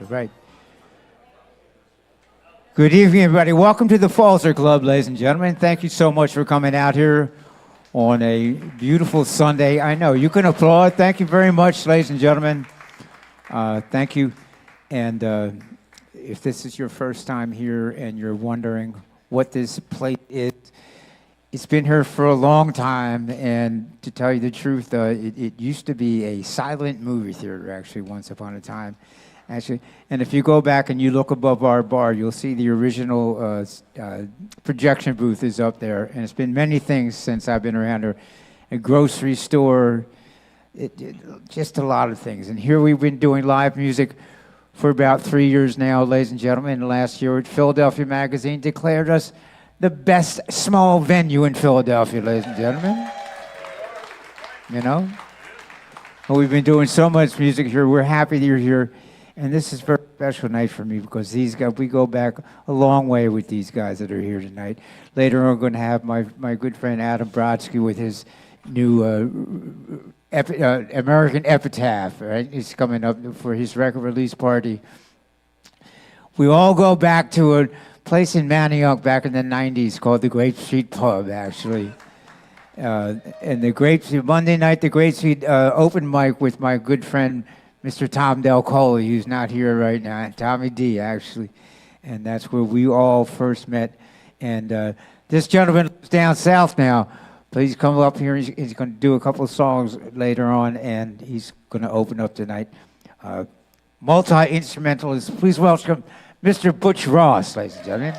right. Good evening, everybody. Welcome to the Falzer Club, ladies and gentlemen. Thank you so much for coming out here on a beautiful Sunday. I know, you can applaud. Thank you very much, ladies and gentlemen. Thank you. And if this is your first time here and you're wondering what this place is, it's been here for a long time, and to tell you the truth, it used to be a silent movie theater, actually, once upon a time. Actually, and if you go back and you look above our bar, you'll see the original projection booth is up there, and it's been many things since I've been around here. A grocery store, just a lot of things. And here we've been doing live music for about 3 years now, ladies and gentlemen. And last year, Philadelphia Magazine declared us the best small venue in Philadelphia, ladies and gentlemen. You know? And we've been doing so much music here. We're happy that you're here. And this is a very special night for me because these guys, we go back a long way with these guys that are here tonight. Later on, we're going to have my good friend Adam Brodsky with his new American Epitaph, right? He's coming up for his record release party. We all go back to a place in Manayunk back in the 90s called the Grape Street Pub, actually. And the Grape Street, Monday night, the Grape Street open mic with my good friend, Mr. Tom Del Coley, who's not here right now, Tommy D, actually. And that's where we all first met. And this gentleman lives down south now. Please come up here. He's going to do a couple of songs later on, and he's going to open up tonight. Multi-instrumentalist. Please welcome Mr. Butch Ross, ladies and gentlemen.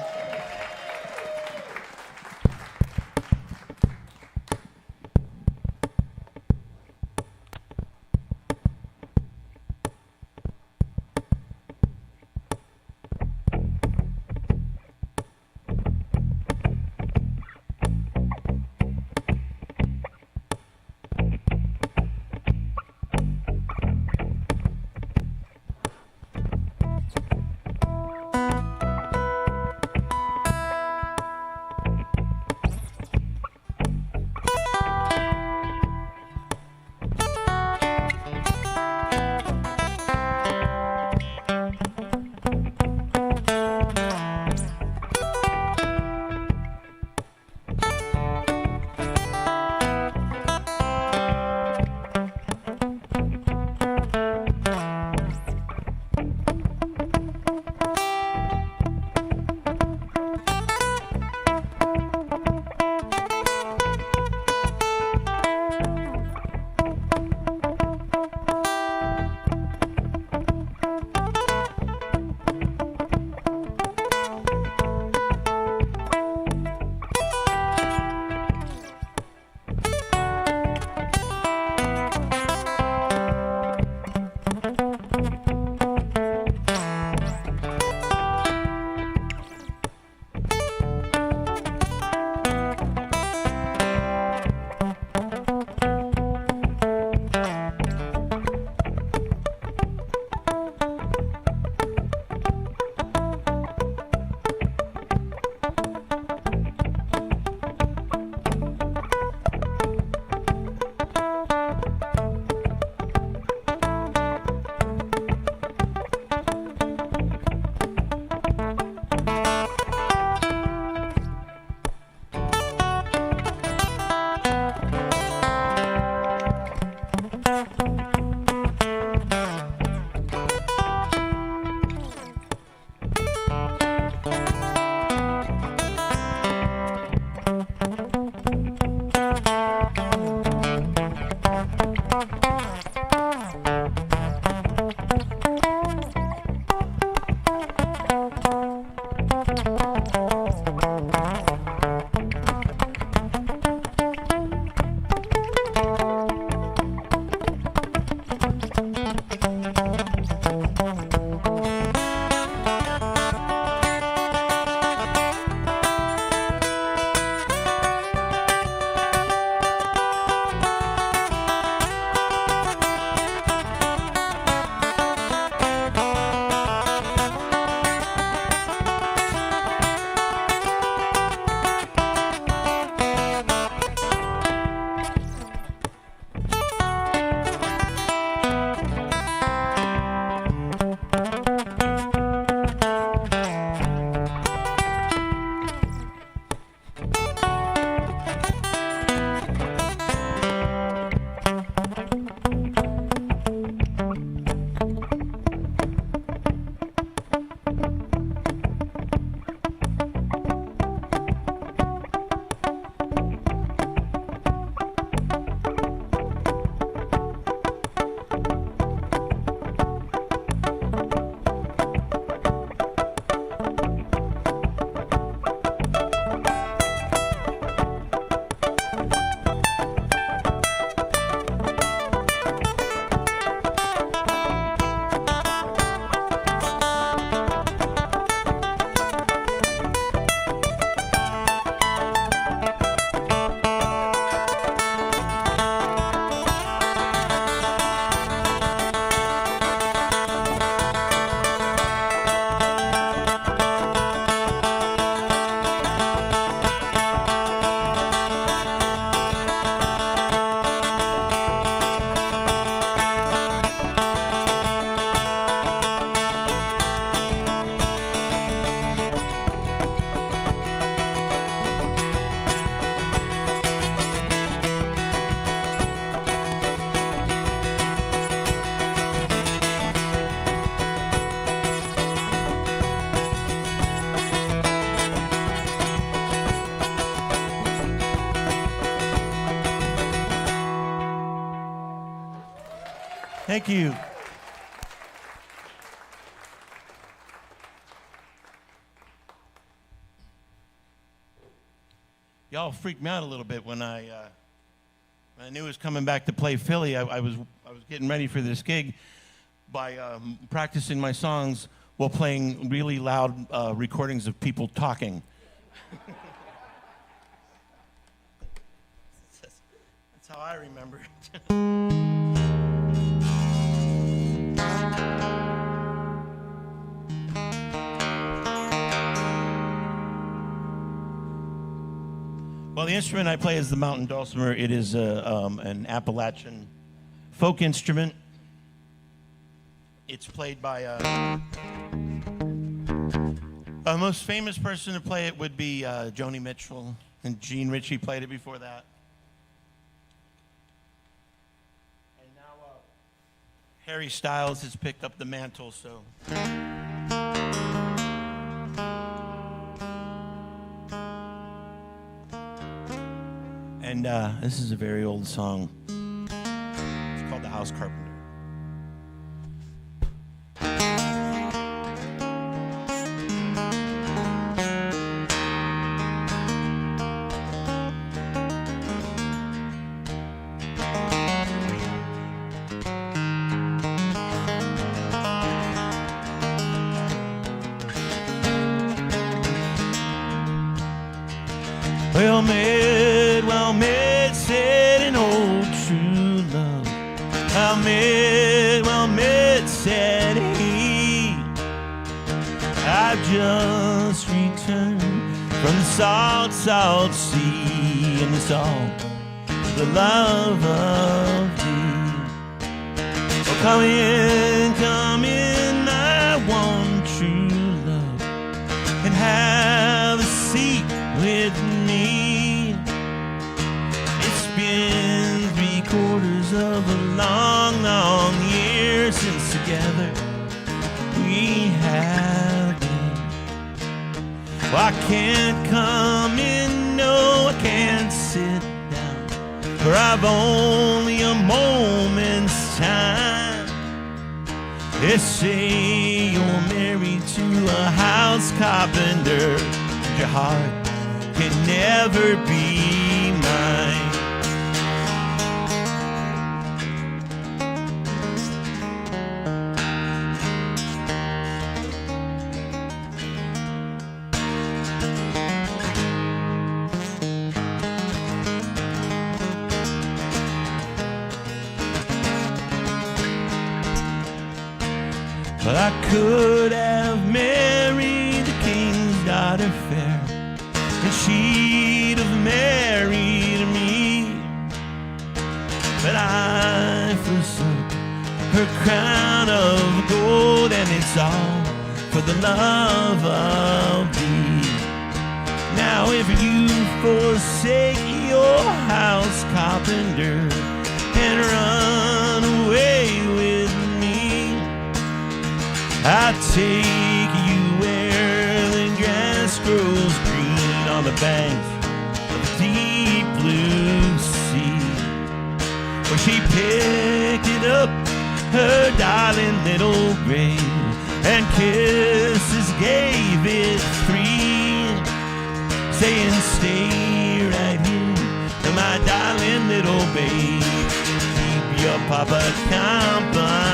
Thank you. Y'all freaked me out a little bit when I knew I was coming back to play Philly. I was getting ready for this gig by practicing my songs while playing really loud recordings of people talking. That's how I remember it. Well, the instrument I play is the mountain dulcimer. It is an Appalachian folk instrument. It's played by the most famous person to play it would be Joni Mitchell, and Gene Ritchie played it before that. And now Harry Styles has picked up the mantle, so. And this is a very old song. It's called The House Carpenter. Well met, said an old true love. Well met, said he. I've just returned from the salt sea, and it's all the love of thee. Oh, come in, my one true love, and have a seat with me. It's been 3/4 of a long year since together we have been. Well, I can't come in, no, I can't sit down, for I've only a moment's time. They say you're married to a house carpenter, and your heart can never be mine. Well, I could have married the king's daughter fair, and she'd have married me. But I forsook her crown of gold, and it's all for the love of thee. Now if you forsake your house carpenter and run away with me, I'll take you where the grass grows green on the banks of the deep blue sea, where she picked it up, her darling little grave, and kisses gave it free, saying, stay right here, my darling little babe, keep your papa company.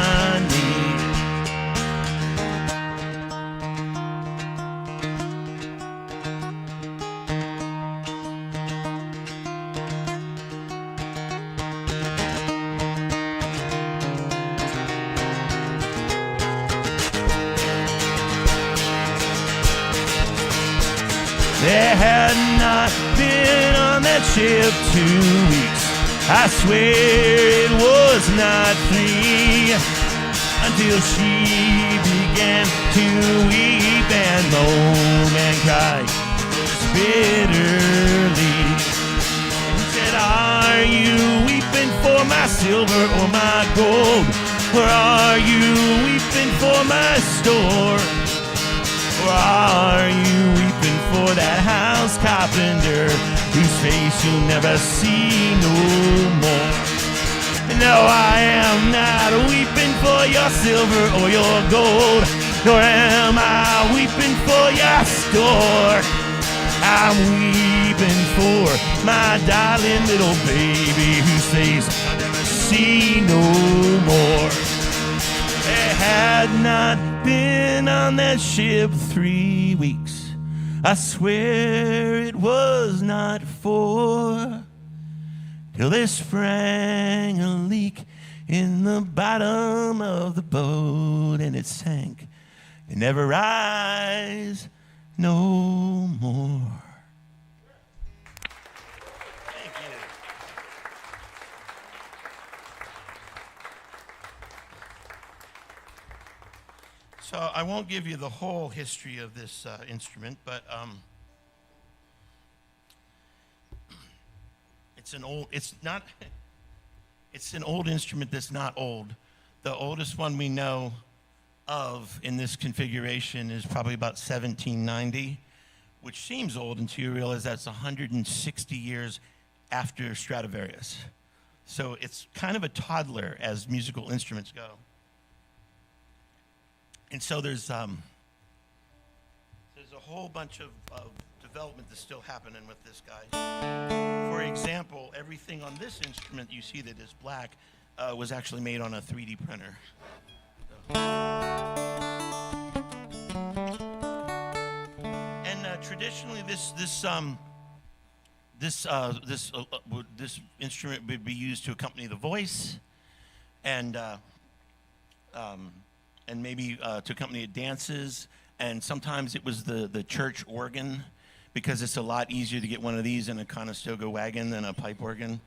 There had not been on that ship 2 weeks. I swear it was not 3, until she began to weep and moan and cry bitterly. And said, are you weeping for my silver or my gold? Or are you weeping for my store? Or are you weeping for that house carpenter whose face you'll never see no more? And No, I am not weeping for your silver or your gold, nor am I weeping for your store. I'm weeping for my darling little baby who says I'll never see no more. I had not been on that ship 3 weeks. I swear it was not 4, till there sprang a leak in the bottom of the boat, and it sank and never rise no more. Thank you. So I won't give you the whole history of this instrument, but it's an old instrument that's not old. The oldest one we know of in this configuration is probably about 1790, which seems old until you realize that's 160 years after Stradivarius. So it's kind of a toddler as musical instruments go. And so there's a whole bunch of development that's still happening with this guy. For example, everything on this instrument you see that is black was actually made on a 3D printer. And traditionally, this instrument would be used to accompany the voice, and maybe to accompany dances, and sometimes it was the church organ, because it's a lot easier to get one of these in a Conestoga wagon than a pipe organ.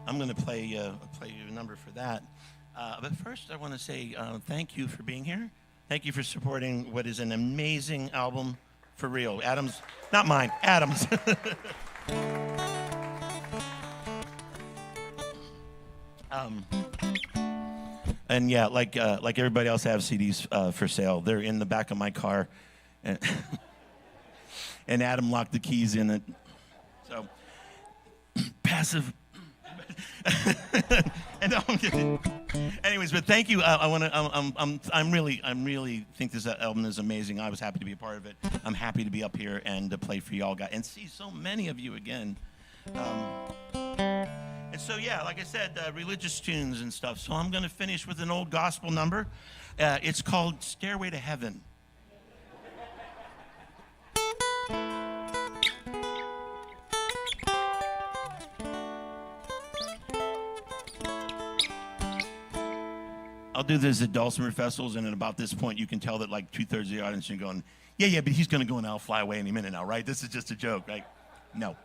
I'm going to play you a number for that. But first, I want to say thank you for being here. Thank you for supporting what is an amazing album, for real. Adam's, not mine, Adam's. And yeah, like everybody else, I have CDs for sale. They're in the back of my car, and Adam locked the keys in it. So passive. And anyways, but thank you. I'm really think this album is amazing. I was happy to be a part of it. I'm happy to be up here and to play for y'all guys and see so many of you again. And so, yeah, like I said, religious tunes and stuff. So I'm going to finish with an old gospel number. It's called Stairway to Heaven. I'll do this at Dulcimer festivals, and at about this point, you can tell that like 2/3 of the audience are going, yeah, but he's going to go and I'll fly away any minute now, right? This is just a joke, right? No.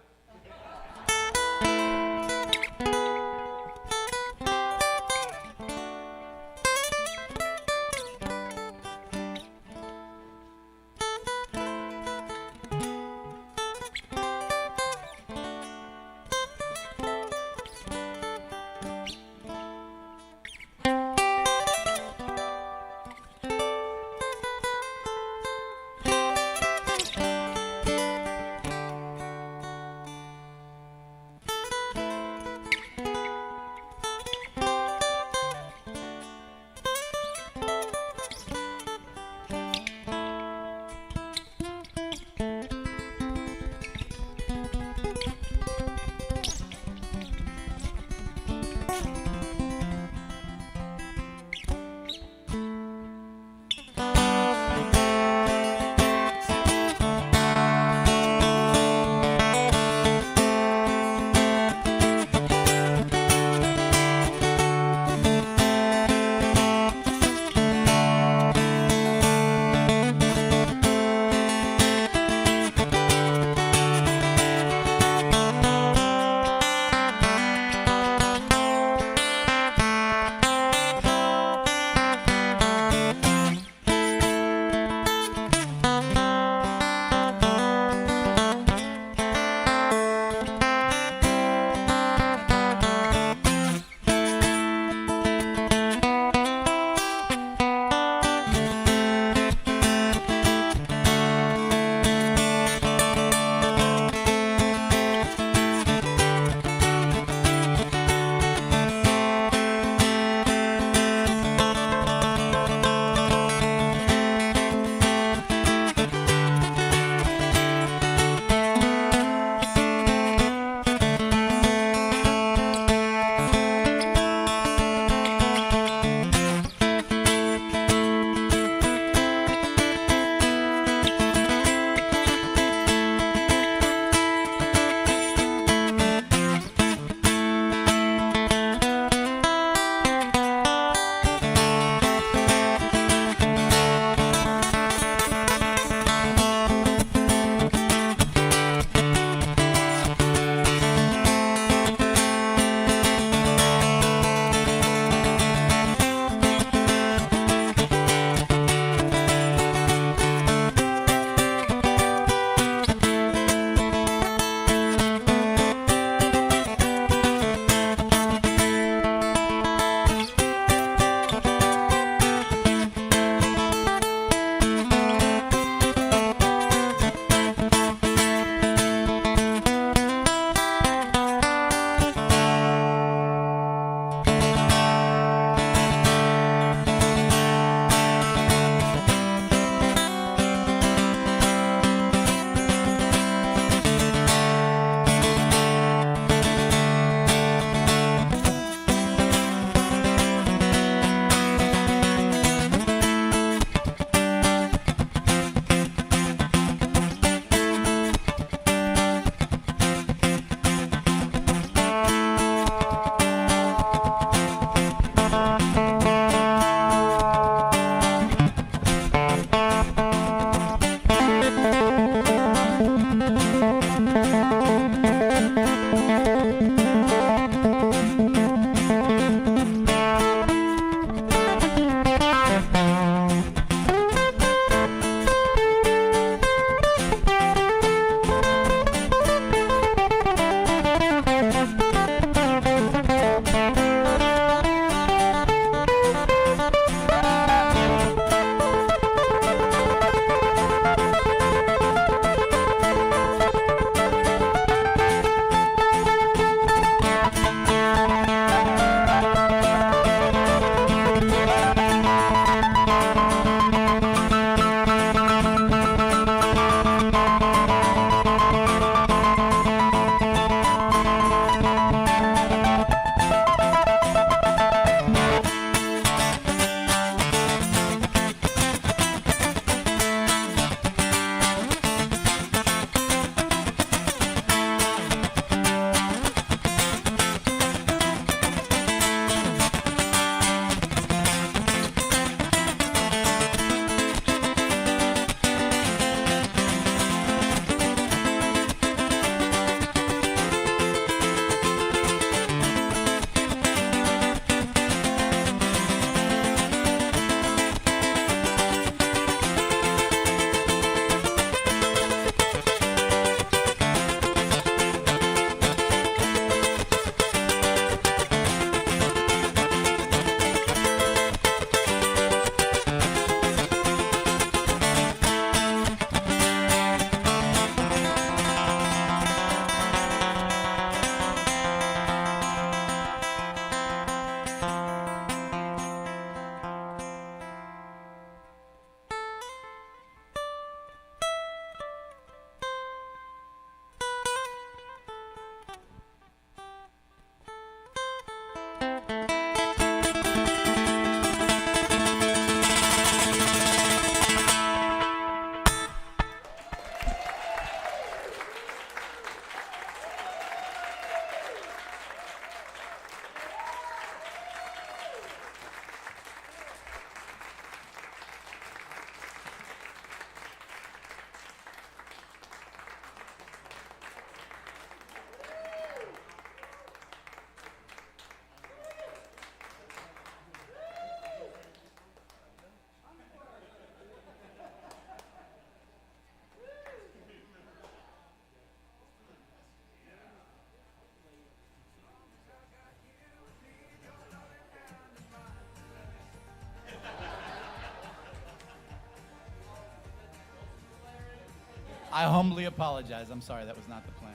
I humbly apologize. I'm sorry, that was not the plan.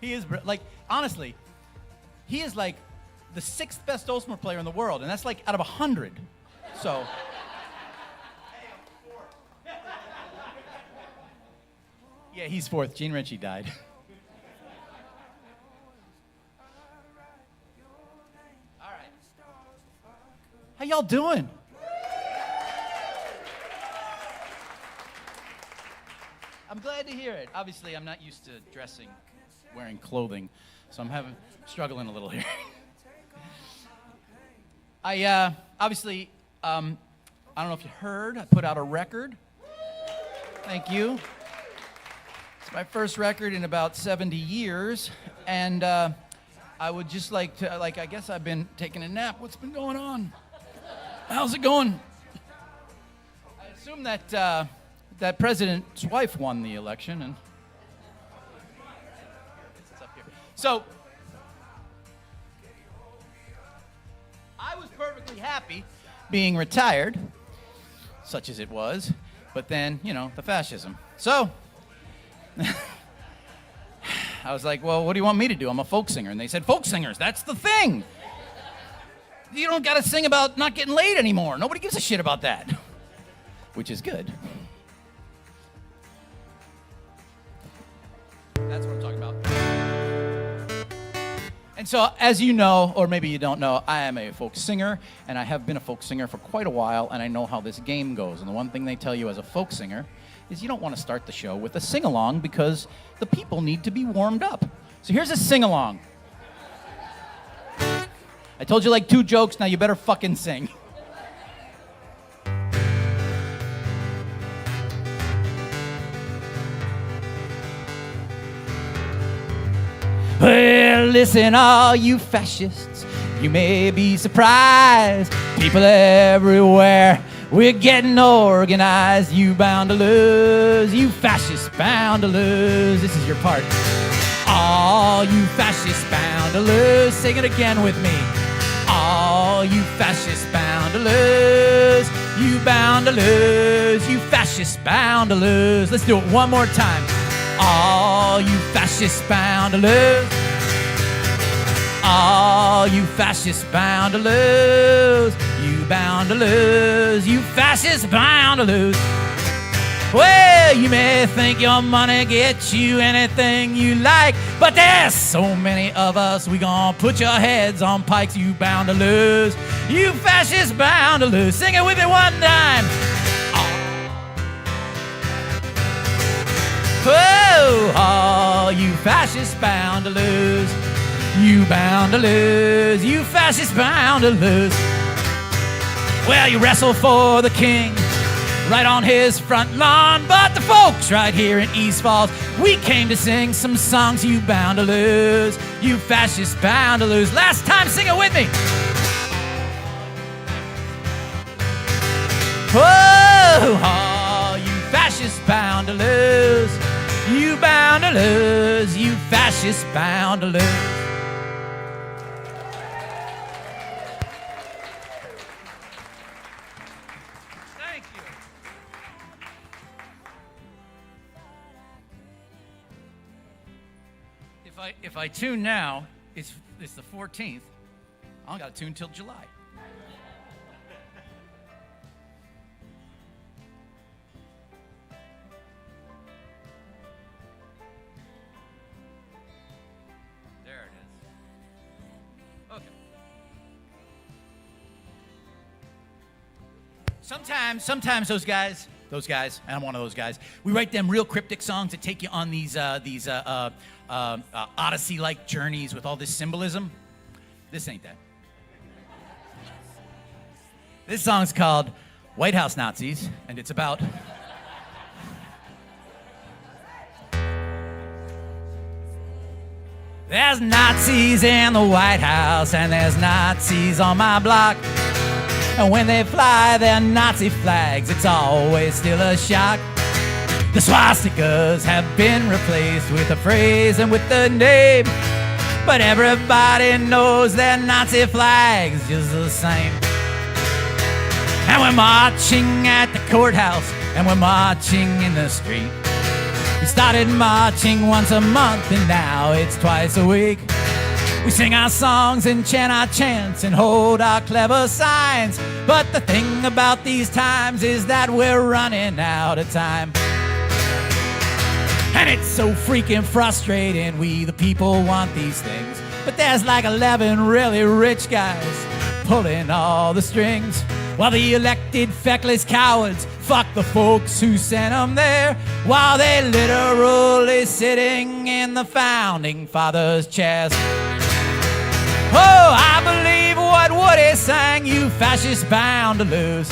He is, like, honestly, he is like the 6th best Oldsmore player in the world, and that's like out of 100. So. Yeah, he's 4th. Gene Ritchie died. All right. How y'all doing? I'm glad to hear it. Obviously, I'm not used to wearing clothing, so I'm struggling a little here. I obviously, I don't know if you heard, I put out a record. Thank you. It's my first record in about 70 years, and I would just like to, I guess I've been taking a nap. What's been going on? How's it going? I assume that that president's wife won the election, and it's up here. So I was perfectly happy being retired, such as it was, but then, the fascism. So I was like, well, what do you want me to do? I'm a folk singer. And they said, folk singers, that's the thing. You don't got to sing about not getting laid anymore. Nobody gives a shit about that, which is good. That's what I'm talking about. And so, as you know, or maybe you don't know, I am a folk singer, and I have been a folk singer for quite a while, and I know how this game goes. And the one thing they tell you as a folk singer is you don't want to start the show with a sing-along because the people need to be warmed up. So here's a sing-along. I told you like 2 jokes, now you better fucking sing. Well, listen, all you fascists, you may be surprised. People everywhere, we're getting organized. You bound to lose, you fascists bound to lose. This is your part. All you fascists bound to lose. Sing it again with me. All you fascists bound to lose. You bound to lose. You fascists bound to lose. Let's do it one more time. All you fascists bound to lose. All you fascists bound to lose. You bound to lose. You fascists bound to lose. Well, you may think your money gets you anything you like, but there's so many of us, we gon' put your heads on pikes. You bound to lose. You fascists bound to lose. Sing it with me one time. Oh, all you fascists bound to lose. You bound to lose. You fascists bound to lose. Well, you wrestle for the king right on his front lawn, but the folks right here in East Falls, we came to sing some songs. You bound to lose. You fascists bound to lose. Last time, sing it with me. Oh, all you fascists bound to lose. You bound to lose. You fascists bound to lose. Thank you. If I tune now, it's the 14th. I don't got to tune till July. There it is. Okay. Sometimes those guys, and I'm one of those guys, we write them real cryptic songs that take you on these Odyssey-like journeys with all this symbolism. This ain't that. This song's called White House Nazis, and it's about... There's Nazis in the White House, and there's Nazis on my block. And when they fly their Nazi flags, it's always still a shock. The swastikas have been replaced with a phrase and with the name, but everybody knows their Nazi flags just the same. And we're marching at the courthouse, and we're marching in the street. We started marching once a month, and now it's twice a week. We sing our songs and chant our chants and hold our clever signs. But the thing about these times is that we're running out of time. And it's so freaking frustrating. We the people want these things, but there's like 11 really rich guys pulling all the strings, while the elected feckless cowards fuck the folks who sent them there, while they literally sitting in the founding fathers' chairs. Oh, I believe what Woody sang, you fascists bound to lose.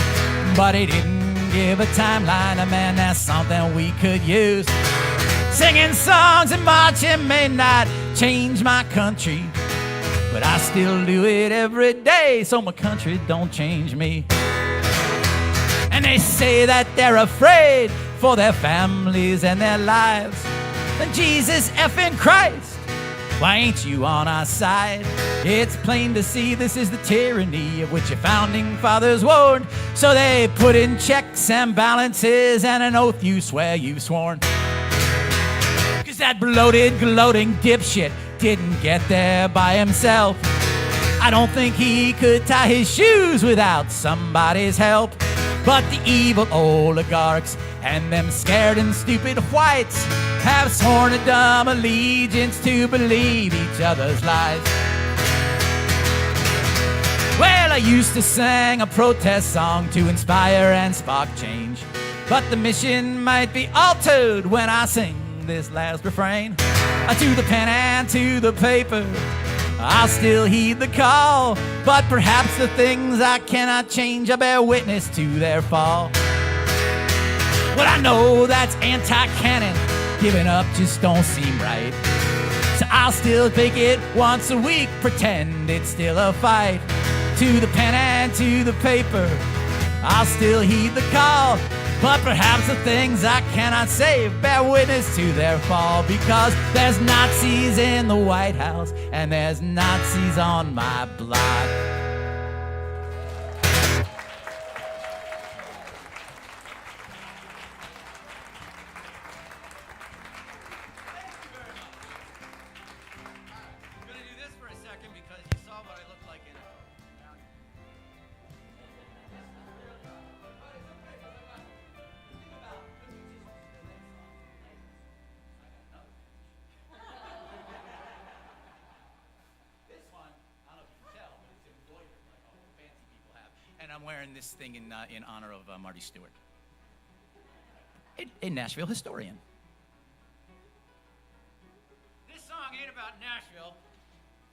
But he didn't give a timeline, and man, that's something we could use. Singing songs and marching may not change my country, but I still do it every day, so my country don't change me. And they say that they're afraid for their families and their lives. And Jesus effing Christ, why ain't you on our side? It's plain to see this is the tyranny of which your founding fathers warned. So they put in checks and balances and an oath you swear you've sworn. Cause that bloated, gloating dipshit didn't get there by himself. I don't think he could tie his shoes without somebody's help. But the evil oligarchs and them scared and stupid whites have sworn a dumb allegiance to believe each other's lies. Well, I used to sing a protest song to inspire and spark change, but the mission might be altered when I sing this last refrain. To the pen and to the paper, I'll still heed the call, but perhaps the things I cannot change, I bear witness to their fall. Well, I know that's anti-canon, giving up just don't seem right. So I'll still take it once a week, pretend it's still a fight. To the pen and to the paper, I'll still heed the call, but perhaps the things I cannot say bear witness to their fall. Because there's Nazis in the White House, and there's Nazis on my block. I'm wearing this thing in honor of Marty Stewart, a Nashville historian. This song ain't about Nashville.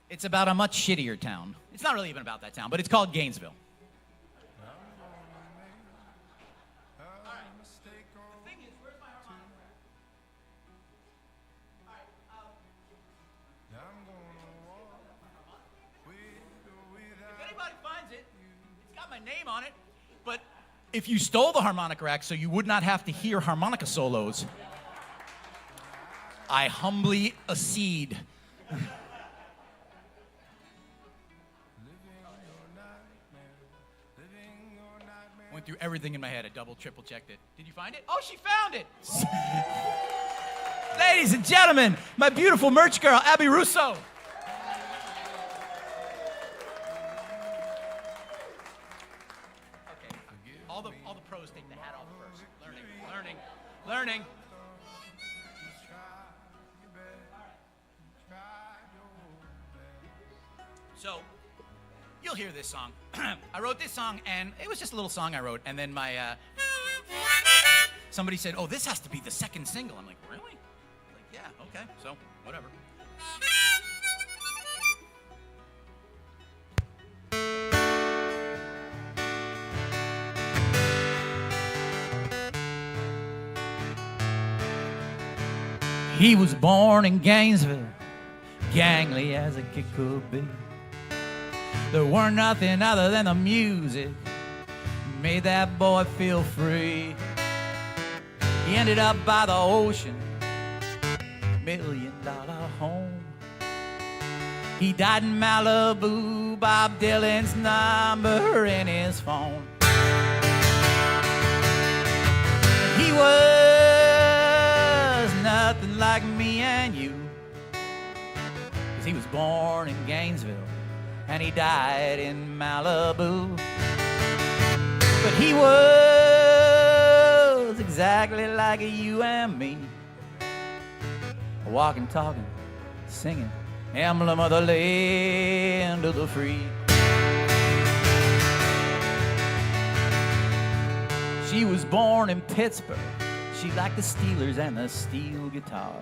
It's about a much shittier town. It's not really even about that town, but it's called Gainesville. Name on it, but if you stole the harmonica rack so you would not have to hear harmonica solos, I humbly accede. Went through everything in my head. I double, triple checked it. Did you find it? Oh, she found it. Ladies and gentlemen, my beautiful merch girl, Abby Russo. All the pros take the hat off first. Learning. So, you'll hear this song. I wrote this song, and it was just a little song I wrote, and then my, somebody said, oh, this has to be the second single. I'm like, really? Like, yeah, okay, so, whatever. He was born in Gainesville, gangly as a kid could be. There weren't nothing other than the music made that boy feel free. He ended up by the ocean, $1 million home. He died in Malibu, Bob Dylan's number in his phone. was nothing like me and you, 'cause he was born in Gainesville and he died in Malibu. But he was exactly like you and me, walking, talking, singing, emblem of the land of the free. She was born in Pittsburgh. She liked the Steelers and the steel guitar.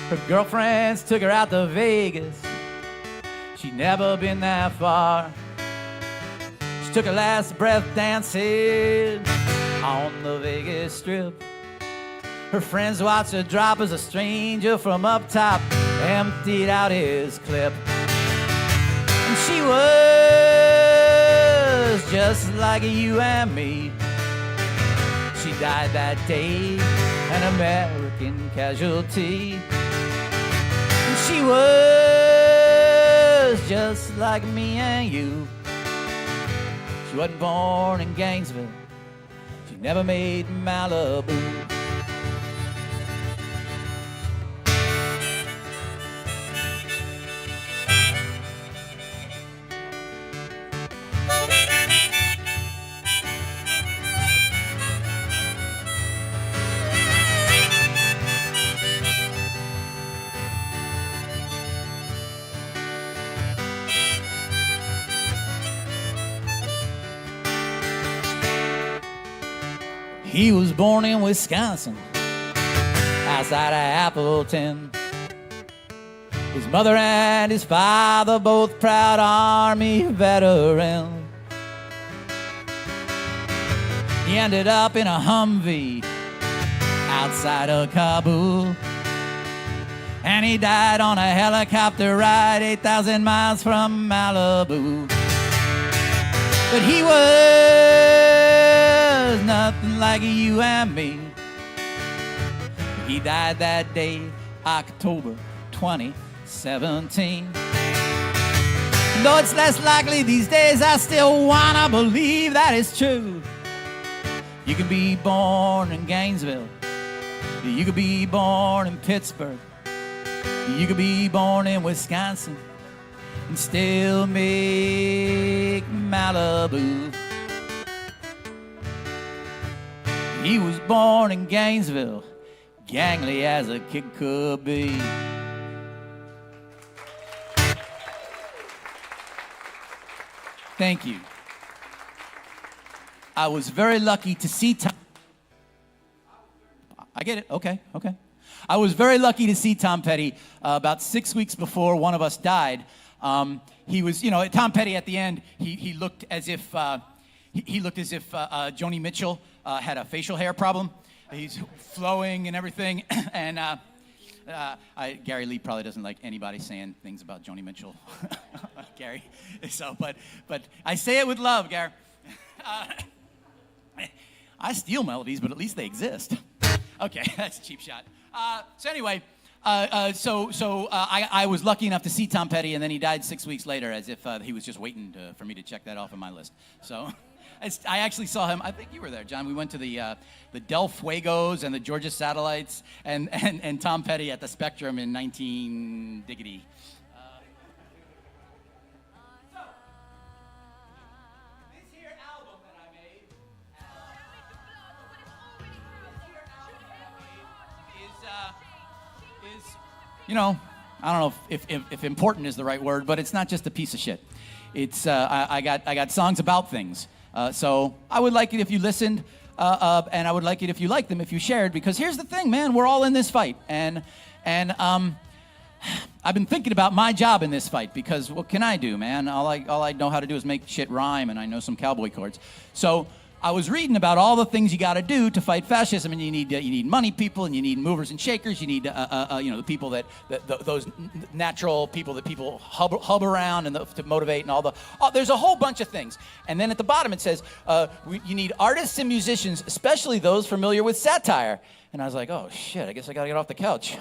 Her girlfriends took her out to Vegas. She'd never been that far. She took her last breath dancing on the Vegas Strip. Her friends watched her drop as a stranger from up top emptied out his clip. And she was just like you and me. She died that day, an American casualty. And she was just like me and you. She wasn't born in Gainesville. She never made Malibu. He was born in Wisconsin, outside of Appleton. His mother and his father, both proud Army veterans. He ended up in a Humvee outside of Kabul. And he died on a helicopter ride 8,000 miles from Malibu. But he was nothing like you and me. He died that day, October 2017. Though it's less likely these days, I still wanna believe that it's true. You can be born in Gainesville. You could be born in Pittsburgh. You could be born in Wisconsin and still make Malibu. He was born in Gainesville, gangly as a kid could be. Thank you. I was very lucky to see Tom. I get it. Okay. I was very lucky to see Tom Petty about 6 weeks before one of us died. He was, Tom Petty at the end. He looked as if Joni Mitchell had a facial hair problem. He's flowing and everything, and Gary Lee probably doesn't like anybody saying things about Joni Mitchell, Gary. So, but I say it with love, Gary. I steal melodies, but at least they exist. Okay, that's a cheap shot. So anyway, I was lucky enough to see Tom Petty, and then he died 6 weeks later, as if he was just waiting for me to check that off on my list. So I actually saw him. I think you were there, John. We went to the Del Fuegos and the Georgia Satellites, and Tom Petty at the Spectrum in 19 diggity. I don't know if important is the right word, but it's not just a piece of shit. It's I got songs about things. So I would like it if you listened, and I would like it if you liked them, if you shared, because here's the thing, man, we're all in this fight, and I've been thinking about my job in this fight, because what can I do, man? All I know how to do is make shit rhyme, and I know some cowboy chords. So I was reading about all the things you got to do to fight fascism, and you need money people, and you need movers and shakers. You need the people those natural people that people hub around and to motivate, and there's a whole bunch of things. And then at the bottom it says you need artists and musicians, especially those familiar with satire. And I was like, oh shit, I guess I got to get off the couch.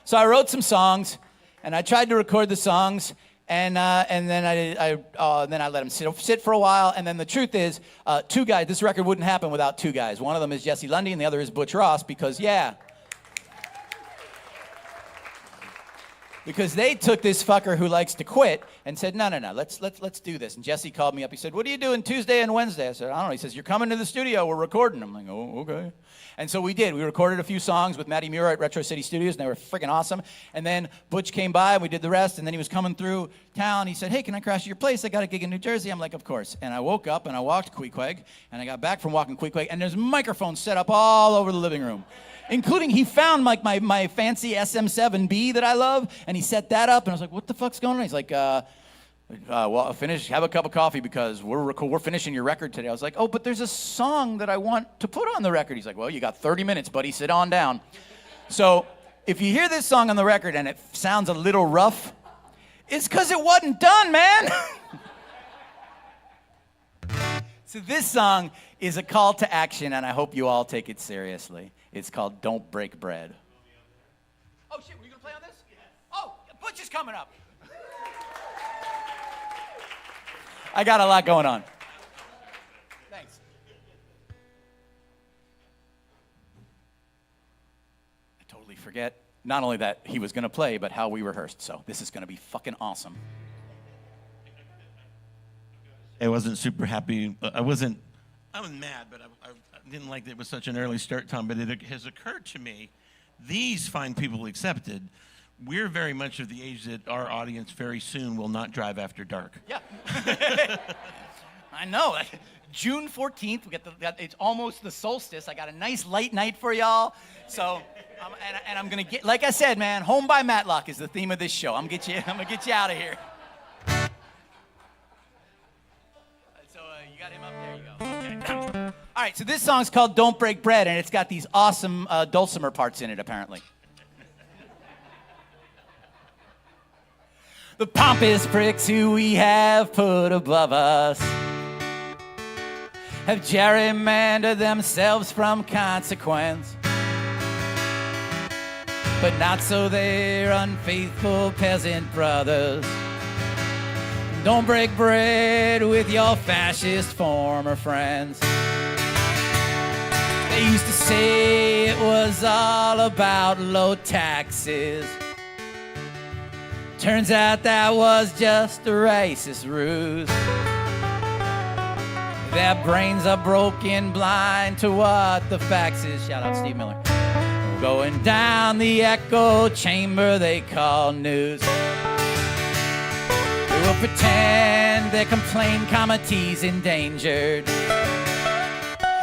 So I wrote some songs, and I tried to record the songs, And then I let him sit for a while. And then the truth is, two guys. This record wouldn't happen without two guys. One of them is Jesse Lundy, and the other is Butch Ross. Because they took this fucker who likes to quit and said, no, let's do this. And Jesse called me up. He said, what are you doing Tuesday and Wednesday? I said, I don't know. He says, you're coming to the studio. We're recording. I'm like, oh, okay. And so we did. We recorded a few songs with Matty Muir at Retro City Studios, and they were freaking awesome. And then Butch came by, and we did the rest. And then he was coming through town. He said, hey, can I crash at your place? I got a gig in New Jersey. I'm like, of course. And I woke up, and I walked Queequeg, and I got back from walking Queequeg, and there's microphones set up all over the living room. Including, he found like my fancy SM7B that I love, and he set that up, and I was like, what the fuck's going on? He's like, well, have a cup of coffee because we're finishing your record today. I was like, oh, but there's a song that I want to put on the record. He's like, well, you got 30 minutes, buddy. Sit on down. So if you hear this song on the record and it sounds a little rough, it's because it wasn't done, man. So this song is a call to action, and I hope you all take it seriously. It's called Don't Break Bread. Oh, shit, were you going to play on this? Yeah. Oh, Butch is coming up. I got a lot going on. Thanks. I totally forget not only that he was going to play, but how we rehearsed. So this is going to be fucking awesome. I wasn't super happy. I was mad, but I didn't like that it was such an early start time. But it has occurred to me, these fine people accepted, we're very much of the age that our audience very soon will not drive after dark. Yeah. I know. June 14th, it's almost the solstice. I got a nice light night for y'all. So, I'm going to get, like I said, man, Home by Matlock is the theme of this show. I'm going to get you out of here. So, you got him up there, you go. Okay. All right, so this song's called Don't Break Bread, and it's got these awesome dulcimer parts in it, apparently. The pompous pricks who we have put above us have gerrymandered themselves from consequence, but not so their unfaithful peasant brothers. Don't break bread with your fascist former friends. They used to say it was all about low taxes. Turns out that was just a racist ruse. Their brains are broken, blind to what the facts is. Shout out Steve Miller. Going down the echo chamber they call news. They will pretend their complaint committee's endangered,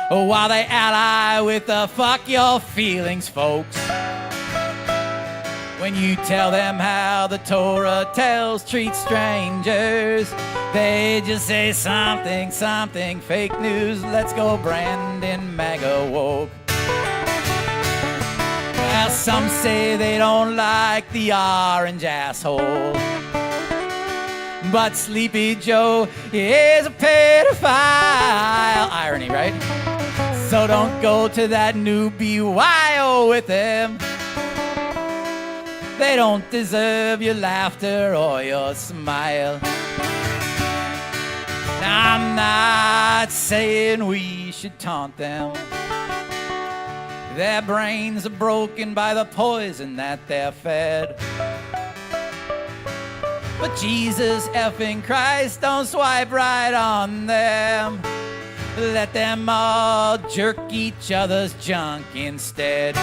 while they ally with the fuck your feelings folks. When you tell them how the Torah tells treat strangers, they just say something, fake news. Let's go, Brandon MAGA woke. Well, some say they don't like the orange asshole, but Sleepy Joe is a pedophile. Irony, right? So don't go to that new BYO with them. They don't deserve your laughter or your smile. Now, I'm not saying we should taunt them. Their brains are broken by the poison that they're fed. But Jesus effing Christ, don't swipe right on them. Let them all jerk each other's junk instead.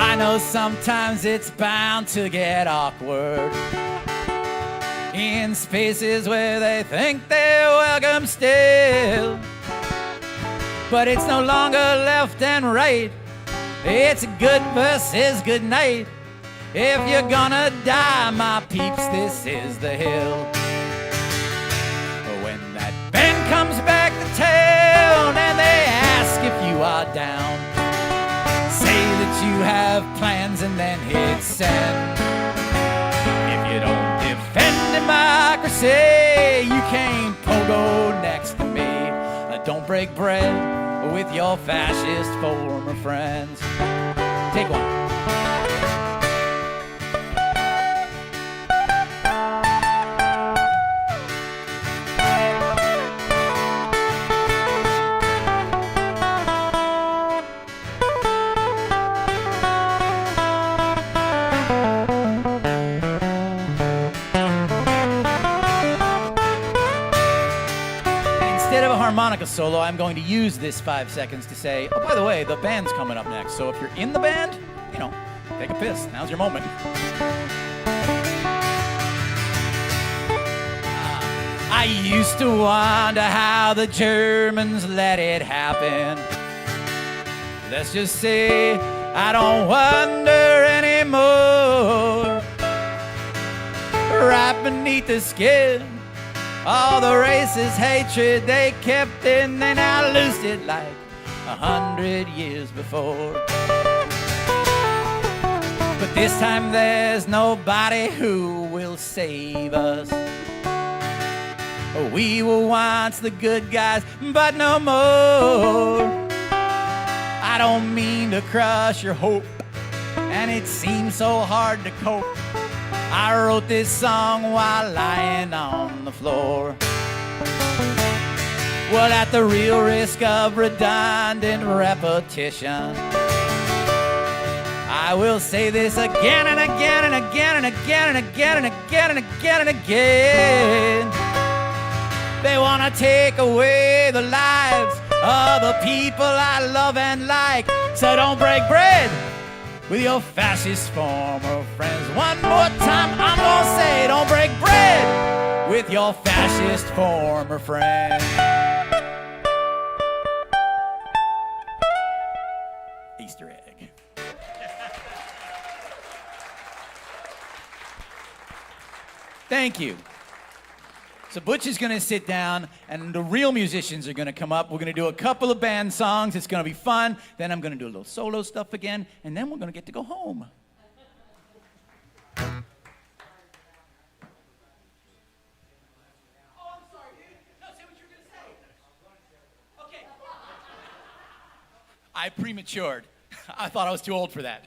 I know sometimes it's bound to get awkward in spaces where they think they're welcome still. But it's no longer left and right. It's good versus good night. If you're gonna die, my peeps, this is the hill. When that band comes back to town and they ask if you are down, say that you have plans and then hit send. If you don't defend democracy, you can't pogo next to me. Don't break bread with your fascist former friends. Take one. harmonica solo, I'm going to use this 5 seconds to say, oh, by the way, the band's coming up next. So if you're in the band, you know, take a piss. Now's your moment. I used to wonder how the Germans let it happen. Let's just say I don't wonder anymore. Right beneath the skin, all the racist hatred they kept in, they now loosed it like 100 years before. But this time there's nobody who will save us. We were once the good guys, but no more. I don't mean to crush your hope, and it seems so hard to cope. I wrote this song while lying on the floor. Well, at the real risk of redundant repetition, I will say this again and again and again and again and again and again and again and again. They want to take away the lives of the people I love and like. So don't break bread with your fascist former friends. One more time, I'm gonna say, don't break bread with your fascist former friends. Easter egg. Thank you. So Butch is going to sit down, and the real musicians are going to come up. We're going to do a couple of band songs. It's going to be fun. Then I'm going to do a little solo stuff again, and then we're going to get to go home. Oh, I'm sorry, dude. No, say what you were going to say. Okay. I prematured. I thought I was too old for that.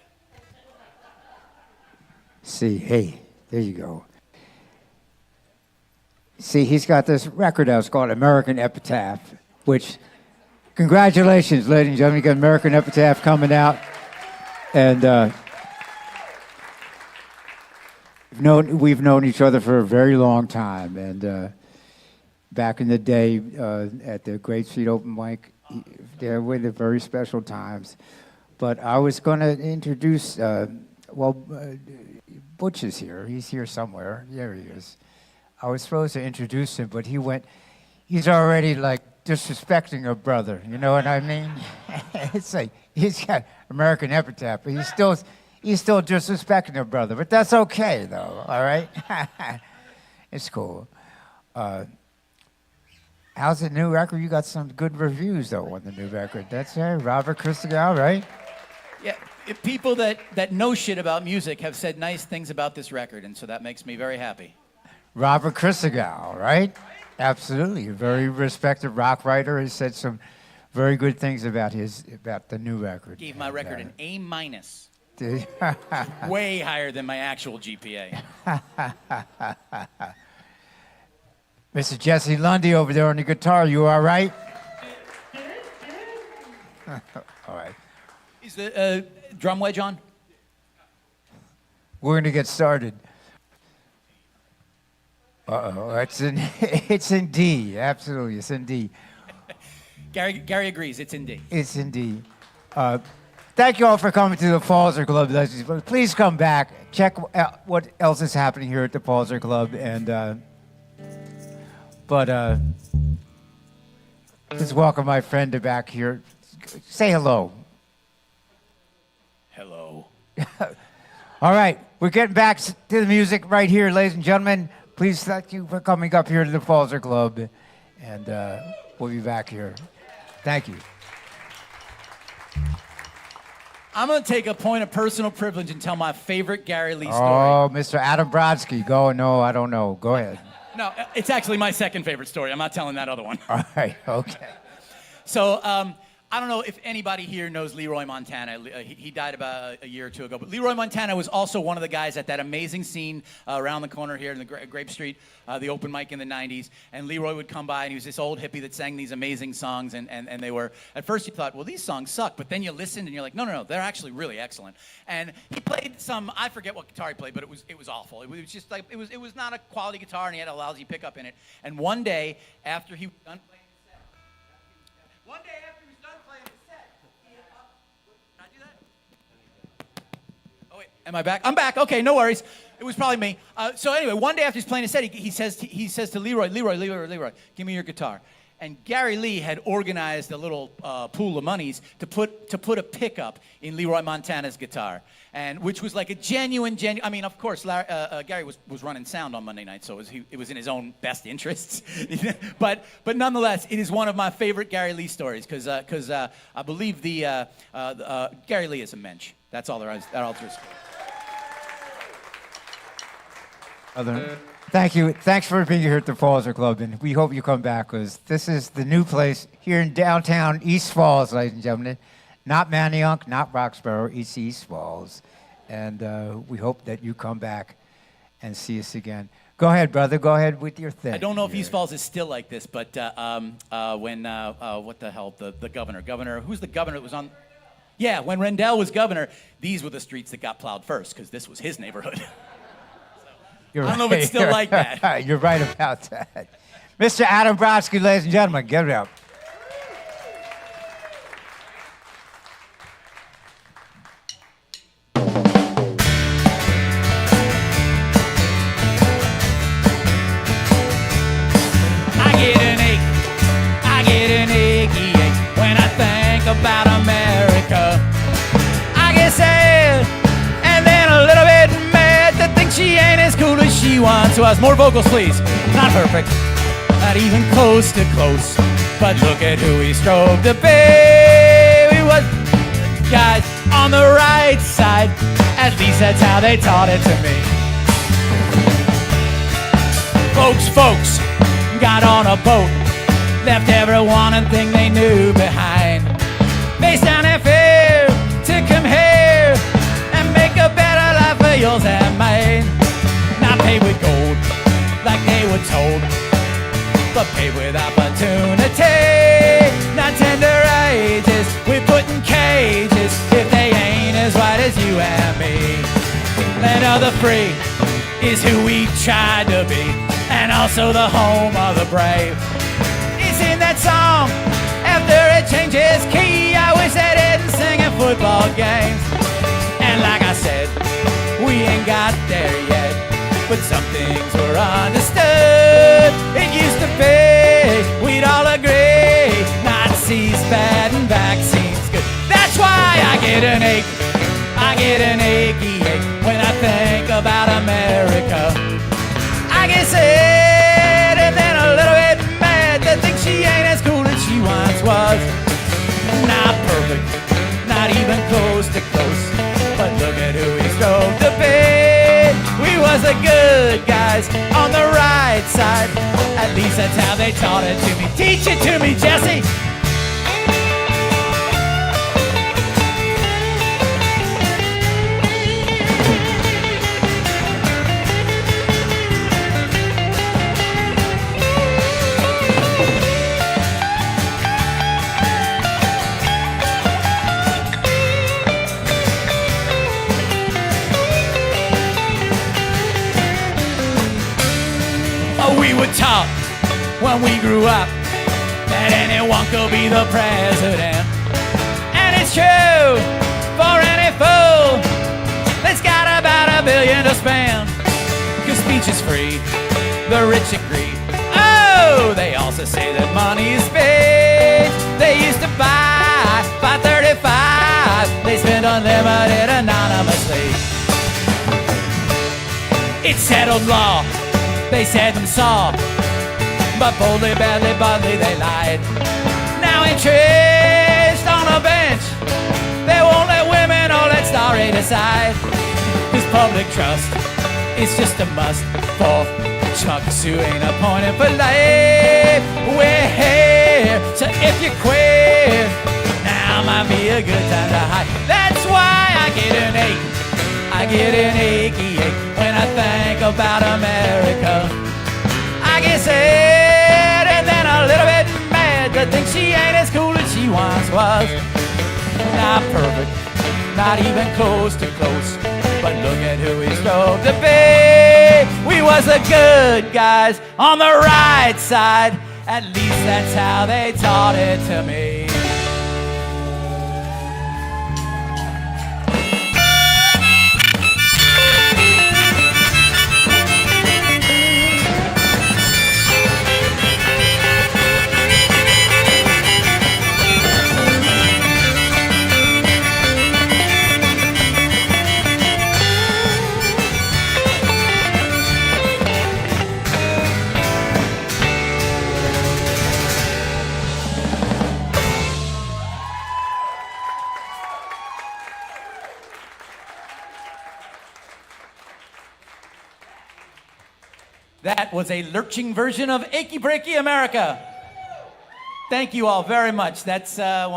See, hey, there you go. See, he's got this record out. It's called American Epitaph, which, congratulations, ladies and gentlemen. You got American Epitaph coming out. And we've known each other for a very long time. And back in the day at the Great Street Open Mic, there were the very special times. But I was going to introduce, Butch is here. He's here somewhere. There he is. I was supposed to introduce him, but he's already like disrespecting a brother, you know what I mean? It's like, he's got American Epitaph, but he's still disrespecting a brother, but that's okay though, all right? It's cool. How's the new record? You got some good reviews though on the new record. That's Robert Christgau, right? Yeah, people that know shit about music have said nice things about this record, and so that makes me very happy. Robert Christgau, right? Absolutely. A very respected rock writer has said some very good things about the new record. Gave my record an A-. Way higher than my actual GPA. Mr. Jesse Lundy over there on the guitar, you all right? All right. Is the drum wedge on? We're going to get started. Uh-oh, it's in D. Absolutely, it's in D. Gary agrees, it's in D. It's in D. Thank you all for coming to the Falzer Club. Please come back. Check out what else is happening here at the Falzer Club. And let's welcome my friend back here. Say hello. Hello. All right, we're getting back to the music right here, ladies and gentlemen. Please thank you for coming up here to the Falzer Club, and we'll be back here. Thank you. I'm going to take a point of personal privilege and tell my favorite Gary Lee story. Oh, Mr. Adam Brodsky. Go. No, I don't know. Go ahead. No, it's actually my second favorite story. I'm not telling that other one. All right, okay. So, I don't know if anybody here knows Leroy Montana. He died about a year or two ago. But Leroy Montana was also one of the guys at that amazing scene around the corner here in the Grape Street, the open mic in the 90s. And Leroy would come by, and he was this old hippie that sang these amazing songs. And they were, at first you thought, well, these songs suck. But then you listened, and you're like, no, they're actually really excellent. And he played some, I forget what guitar he played, but it was awful. It was just like, it was not a quality guitar, and he had a lousy pickup in it. And one day, after he was done playing the set, wait, am I back? I'm back. Okay, no worries. It was probably me. So anyway, one day after he's playing his set, he says to Leroy, give me your guitar. And Gary Lee had organized a little pool of monies to put a pickup in Leroy Montana's guitar, and which was like a genuine. I mean, of course, Gary was running sound on Monday night, so it was in his own best interests. but nonetheless, it is one of my favorite Gary Lee stories because I believe the Gary Lee is a mensch. That's all there is. Thank you. Thanks for being here at the Fallser Club, and we hope you come back because this is the new place here in downtown East Falls, ladies and gentlemen. Not Manayunk, not Roxborough, it's East Falls. And we hope that you come back and see us again. Go ahead, brother. Go ahead with your thing. I don't know if East Falls is still like this, but when, what the hell, the governor, who's the governor that was on? Yeah, when Rendell was governor, these were the streets that got plowed first because this was his neighborhood. I don't know if it's still like that. You're right about that. Mr. Adam Brodsky, ladies and gentlemen, give it up. I get an achy ache when I think about America. I get sad and then a little bit mad to think she ain't as cool as she once was. More vocals, please. Not perfect, not even close to close. But look at who we strove to be. We was guys on the right side. At least that's how they taught it to me. Folks got on a boat, left everyone and thing they knew behind. Faced down their fear to come here and make a better life for yours and mine. Not paid with gold like they were told, but paid with opportunity. Not tender ages we put in cages if they ain't as white as you and me. Land of the free is who we tried to be, and also the home of the brave. It's in that song, after it changes key, I wish they didn't sing at football games. And like I said, we ain't got there yet, but some things were understood. It used to be, we'd all agree, Nazis bad and vaccines good. That's why I get an ache, I get an achy ache when I think about America. I get sad and then a little bit mad to think she ain't as cool as she once was. Not perfect, not even close to close, but look at who we strove to be. We was the good guys on the right side. At least that's how they taught it to me. Teach it to me, Jesse. We were taught when we grew up that anyone could be the president. And it's true for any fool that's got about $1 billion to spend. Cause speech is free, the rich agree. Oh, they also say that money is speech. They used to buy by 35. They spend unlimited anonymously. It's settled law, they said them saw, but boldly, badly, boldly they lied. Now entrenched on a bench, they won't let women or let Starry decide. Cause public trust is just a must for chunks who ain't appointed for life. We're here, so if you're queer, now might be a good time to hide. That's why I get an ache, I get an achy ache when I think about America. I get sad and then a little bit mad to think she ain't as cool as she once was. Not perfect, not even close to close, but look at who we strove to be. We was the good guys on the right side. At least that's how they taught it to me. That was a lurching version of Achy Breaky America. Thank you all very much. That's that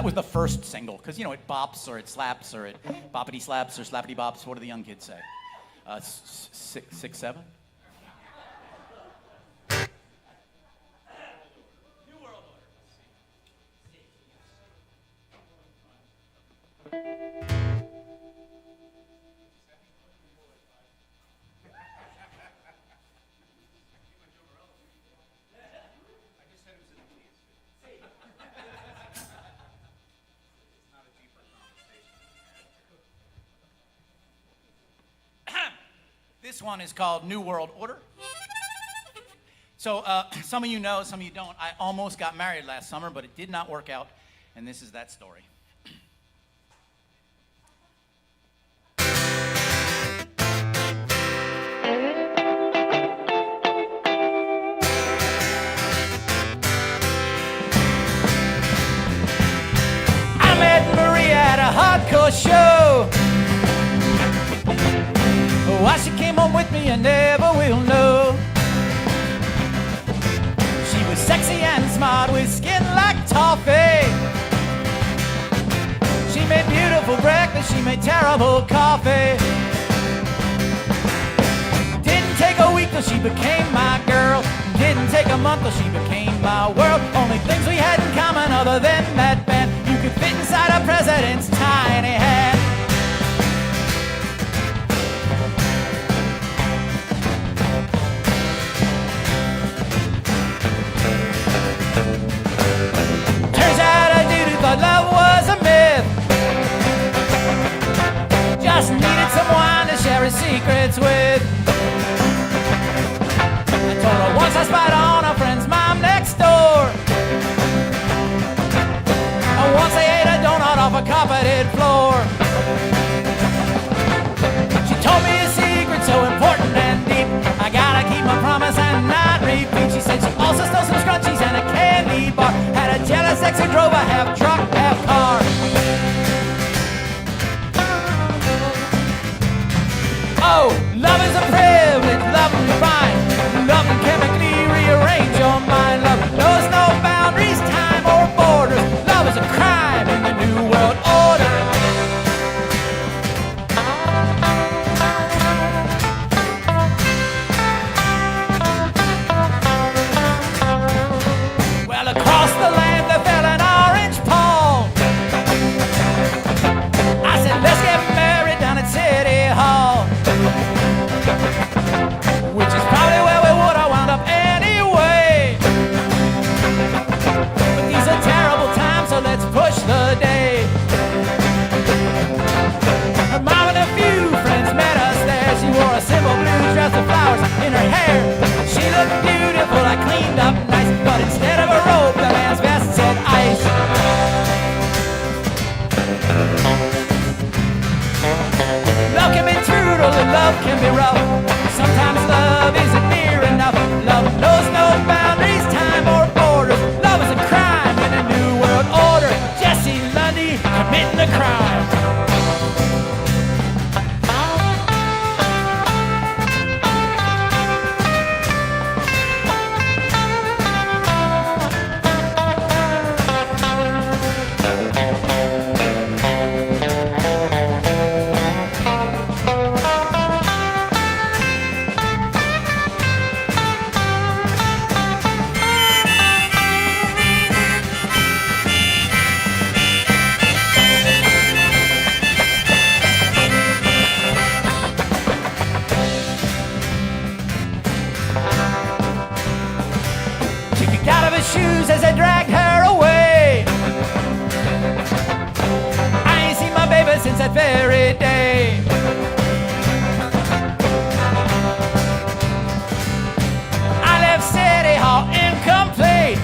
was the first single, because you know it bops or it slaps or it boppity slaps or slappity bops. What do the young kids say? 6, 7. This one is called New World Order. So some of you know, some of you don't. I almost got married last summer, but it did not work out, and this is that story. I met Maria at a hardcore show. Why she came home with me, I never will know. She was sexy and smart with skin like toffee. She made beautiful breakfast, she made terrible coffee. Didn't take a week till she became my girl. Didn't take a month till she became my world. Only things we had in common other than that band. You could fit inside a president's tiny hat. Love was a myth. Just needed someone to share his secrets with. I told her once I spied on a friend's mom next door. And once I ate a donut off a carpeted floor. She told me a secret so important and deep. I gotta keep my promise and not repeat. She said she also stole some scrunchies and a candy bar. Had a jealous ex who drove a half truck, half car. Oh, love is a privilege, love can be fine. Love can chemically rearrange your mind. Love knows no boundaries, time or borders. Love is a crime in the New World Order. Well, across the land there fell an orange palm. I said, let's get married down at City Hall. Which is probably where we would have wound up anyway. But these are terrible times, so let's push the day. Her mom and a few friends met us there. She wore a simple blue dress with flowers in her hair. She looked beautiful, I cleaned up nice. But instead of a robe, the man's vest said ice. Love can be brutal and love can be rough. Sometimes love isn't near enough. Love knows no boundaries, time or borders. Love is a crime in a New World Order. Jesse Lundy committing a crime. She kicked out of his shoes as I dragged her away. I ain't seen my baby since that very day. I left City Hall incomplete.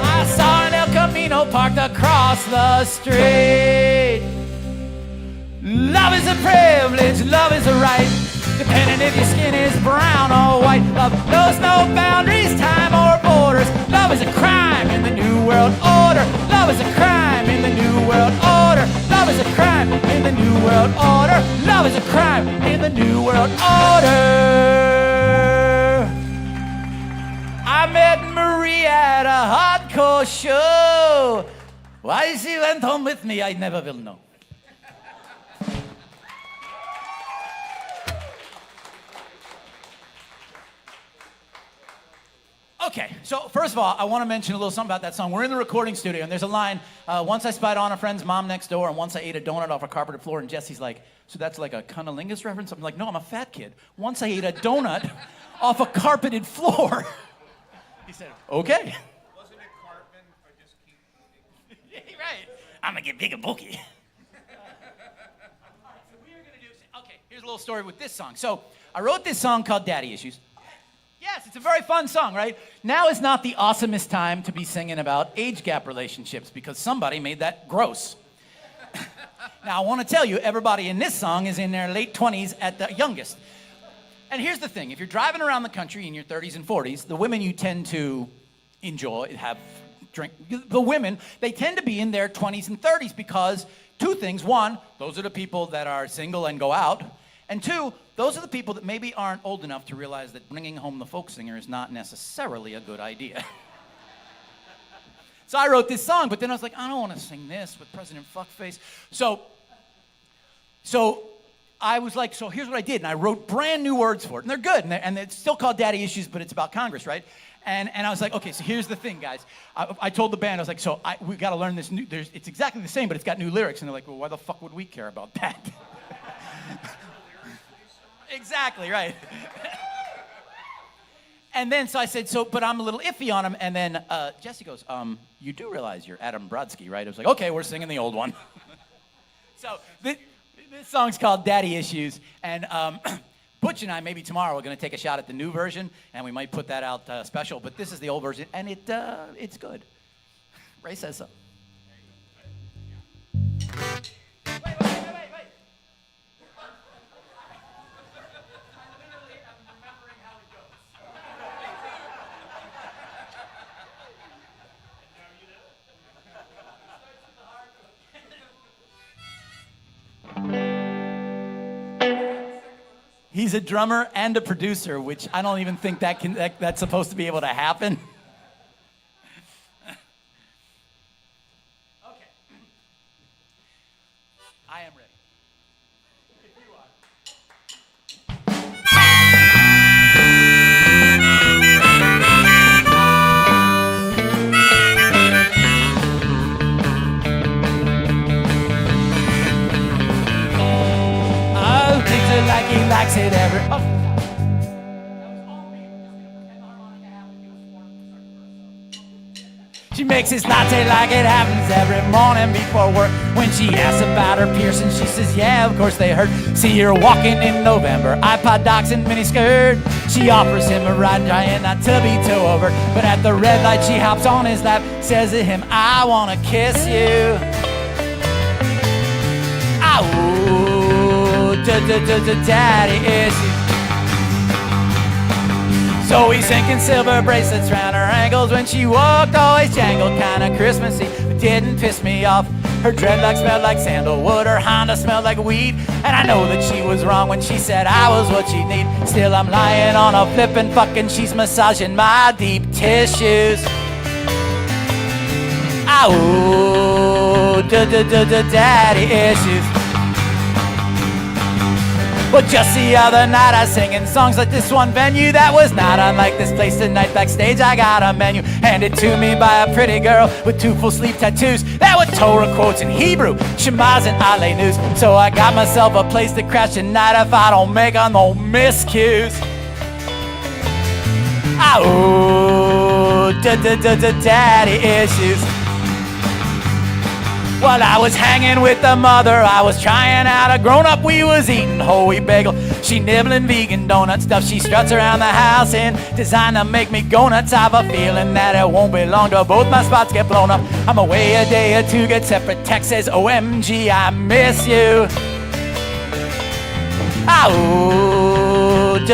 I saw an El Camino parked across the street. Love is a privilege, love is a right. Depending if your skin is brown or white. Love knows no boundaries, time or borders. Love is a crime in the New World Order. Love is a crime in the New World Order. Love is a crime in the New World Order. Love is a crime in the New World Order. I met Marie at a hardcore show. Why she went home with me, I never will know. Okay, so first of all, I want to mention a little something about that song. We're in the recording studio, and there's a line, once I spied on a friend's mom next door, and once I ate a donut off a carpeted floor, and Jesse's like, so that's like a cunnilingus reference? I'm like, no, I'm a fat kid. Once I ate a donut off a carpeted floor. He said, okay. Wasn't it Cartman? I just keep eating. Right. I'm going to get big and bulky. All right, so we are going to do, okay, here's a little story with this song. So I wrote this song called Daddy Issues. Yes, it's a very fun song, right? Now is not the awesomest time to be singing about age gap relationships because somebody made that gross. Now, I want to tell you, everybody in this song is in their late 20s at the youngest. And here's the thing. If you're driving around the country in your 30s and 40s, the women you tend to enjoy, the women, they tend to be in their 20s and 30s because two things. One, those are the people that are single and go out. And two, those are the people that maybe aren't old enough to realize that bringing home the folk singer is not necessarily a good idea. So I wrote this song, but then I was like, I don't want to sing this with President Fuckface. So I was like, so here's what I did. And I wrote brand new words for it. And they're good. And it's still called Daddy Issues, but it's about Congress, right? And I was like, okay, so here's the thing, guys. I told the band, I was like, so we got to learn this new, it's exactly the same, but it's got new lyrics. And they're like, well, why the fuck would we care about that? Exactly, right. And then, so I said, but I'm a little iffy on him. And then Jesse goes, you do realize you're Adam Brodsky, right? I was like, okay, we're singing the old one. So this song's called Daddy Issues. And Butch and I, maybe tomorrow, we're going to take a shot at the new version. And we might put that out special. But this is the old version. And it's good. Ray says so. Wait. He's a drummer and a producer, which I don't even think that's supposed to be able to happen. Okay. I am ready. If you are. Oh, things are like he likes it every. Oh. She makes his latte like it happens every morning before work. When she asks about her piercing, she says, yeah, of course they hurt. See her walking in November, iPod docks and miniskirt. She offers him a ride, trying not to be too overt. But at the red light, she hops on his lap, says to him, I wanna kiss you. Ow, daddy issues. So he's sinking silver bracelets round her ankles. When she walked, always jangled, kinda Christmassy, but didn't piss me off. Her dreadlocks smelled like sandalwood, her Honda smelled like weed. And I know that she was wrong when she said I was what she'd need. Still I'm lying on a flippin' fucking, she's massaging my deep tissues. Ow, daddy issues. But just the other night I was singing songs like this one venue that was not unlike this place tonight. Backstage I got a menu handed to me by a pretty girl with two full sleeve tattoos that were Torah quotes in Hebrew, Shemaz and Ale News. So I got myself a place to crash tonight if I don't make no miscues. Ow, daddy issues. While I was hanging with the mother, I was trying out a grown-up. We was eating whole wheat bagel. She nibbling vegan donut stuff. She struts around the house in designed to make me go nuts. I've a feeling that it won't be long till both my spots get blown up. I'm away a day or two, get separate texts. OMG, I miss you. Ow,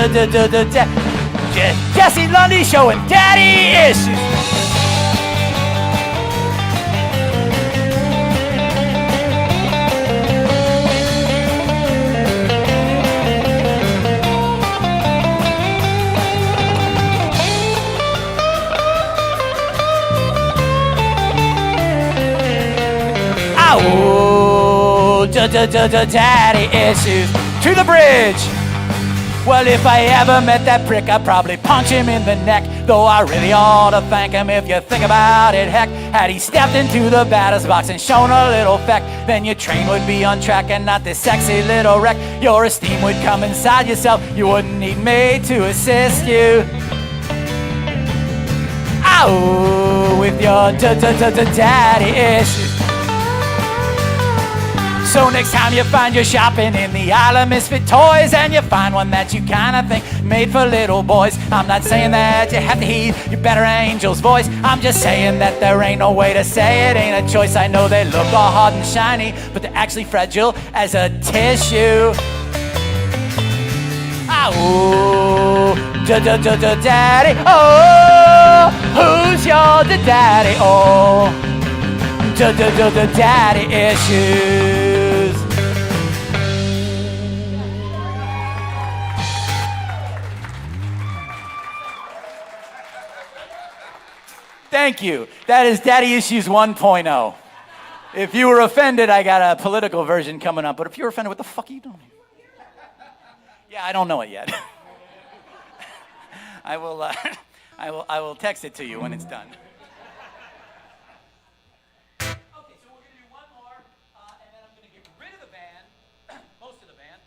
Jesse Lundy showing daddy issues. daddy issues. To the bridge. Well, if I ever met that prick, I'd probably punch him in the neck. Though I really ought to thank him if you think about it. Heck, had he stepped into the batter's box and shown a little feck, then your train would be on track and not this sexy little wreck. Your esteem would come inside yourself. You wouldn't need me to assist you. Ow, with your daddy issues. So next time you find you're shopping in the aisle of misfit toys and you find one that you kinda think made for little boys, I'm not saying that you have to heed your better angel's voice. I'm just saying that there ain't no way to say it ain't a choice. I know they look all hard and shiny, but they're actually fragile as a tissue. Oh, daddy, oh, who's your daddy? Oh, daddy issues. Thank you. That is Daddy Issues 1.0. If you were offended, I got a political version coming up. But if you're offended, what the fuck are you doing? Yeah, I don't know it yet. I will text it to you when it's done. Okay, so we're gonna do one more, and then I'm gonna get rid of the band, most of the band,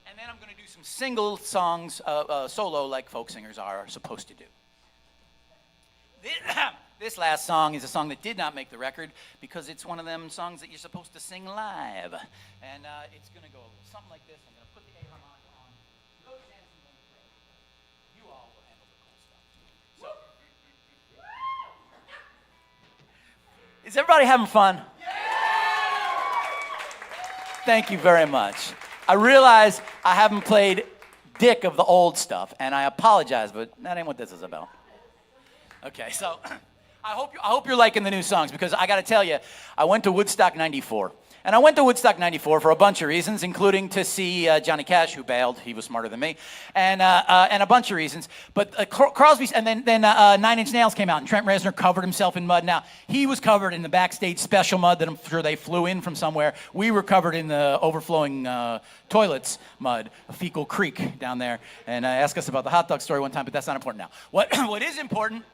and then I'm gonna do some single songs, solo, like folk singers are supposed to do. This last song is a song that did not make the record because it's one of them songs that you're supposed to sing live. And it's going to go a little something like this. I'm going to put the A harmonic on. Go dancing on the play. You all will handle the cool stuff. So, is everybody having fun? Yeah! Thank you very much. I realize I haven't played dick of the old stuff, and I apologize, but that ain't what this is about. Okay, so I hope you're liking the new songs because I got to tell you, I went to Woodstock 94. And I went to Woodstock 94 for a bunch of reasons, including to see Johnny Cash, who bailed. He was smarter than me. And a bunch of reasons. But Crosby's, and then 9 Inch Nails came out, and Trent Reznor covered himself in mud. Now, he was covered in the backstage special mud that I'm sure they flew in from somewhere. We were covered in the overflowing toilets mud, a fecal creek down there. And ask us about the hot dog story one time, but that's not important now. What is important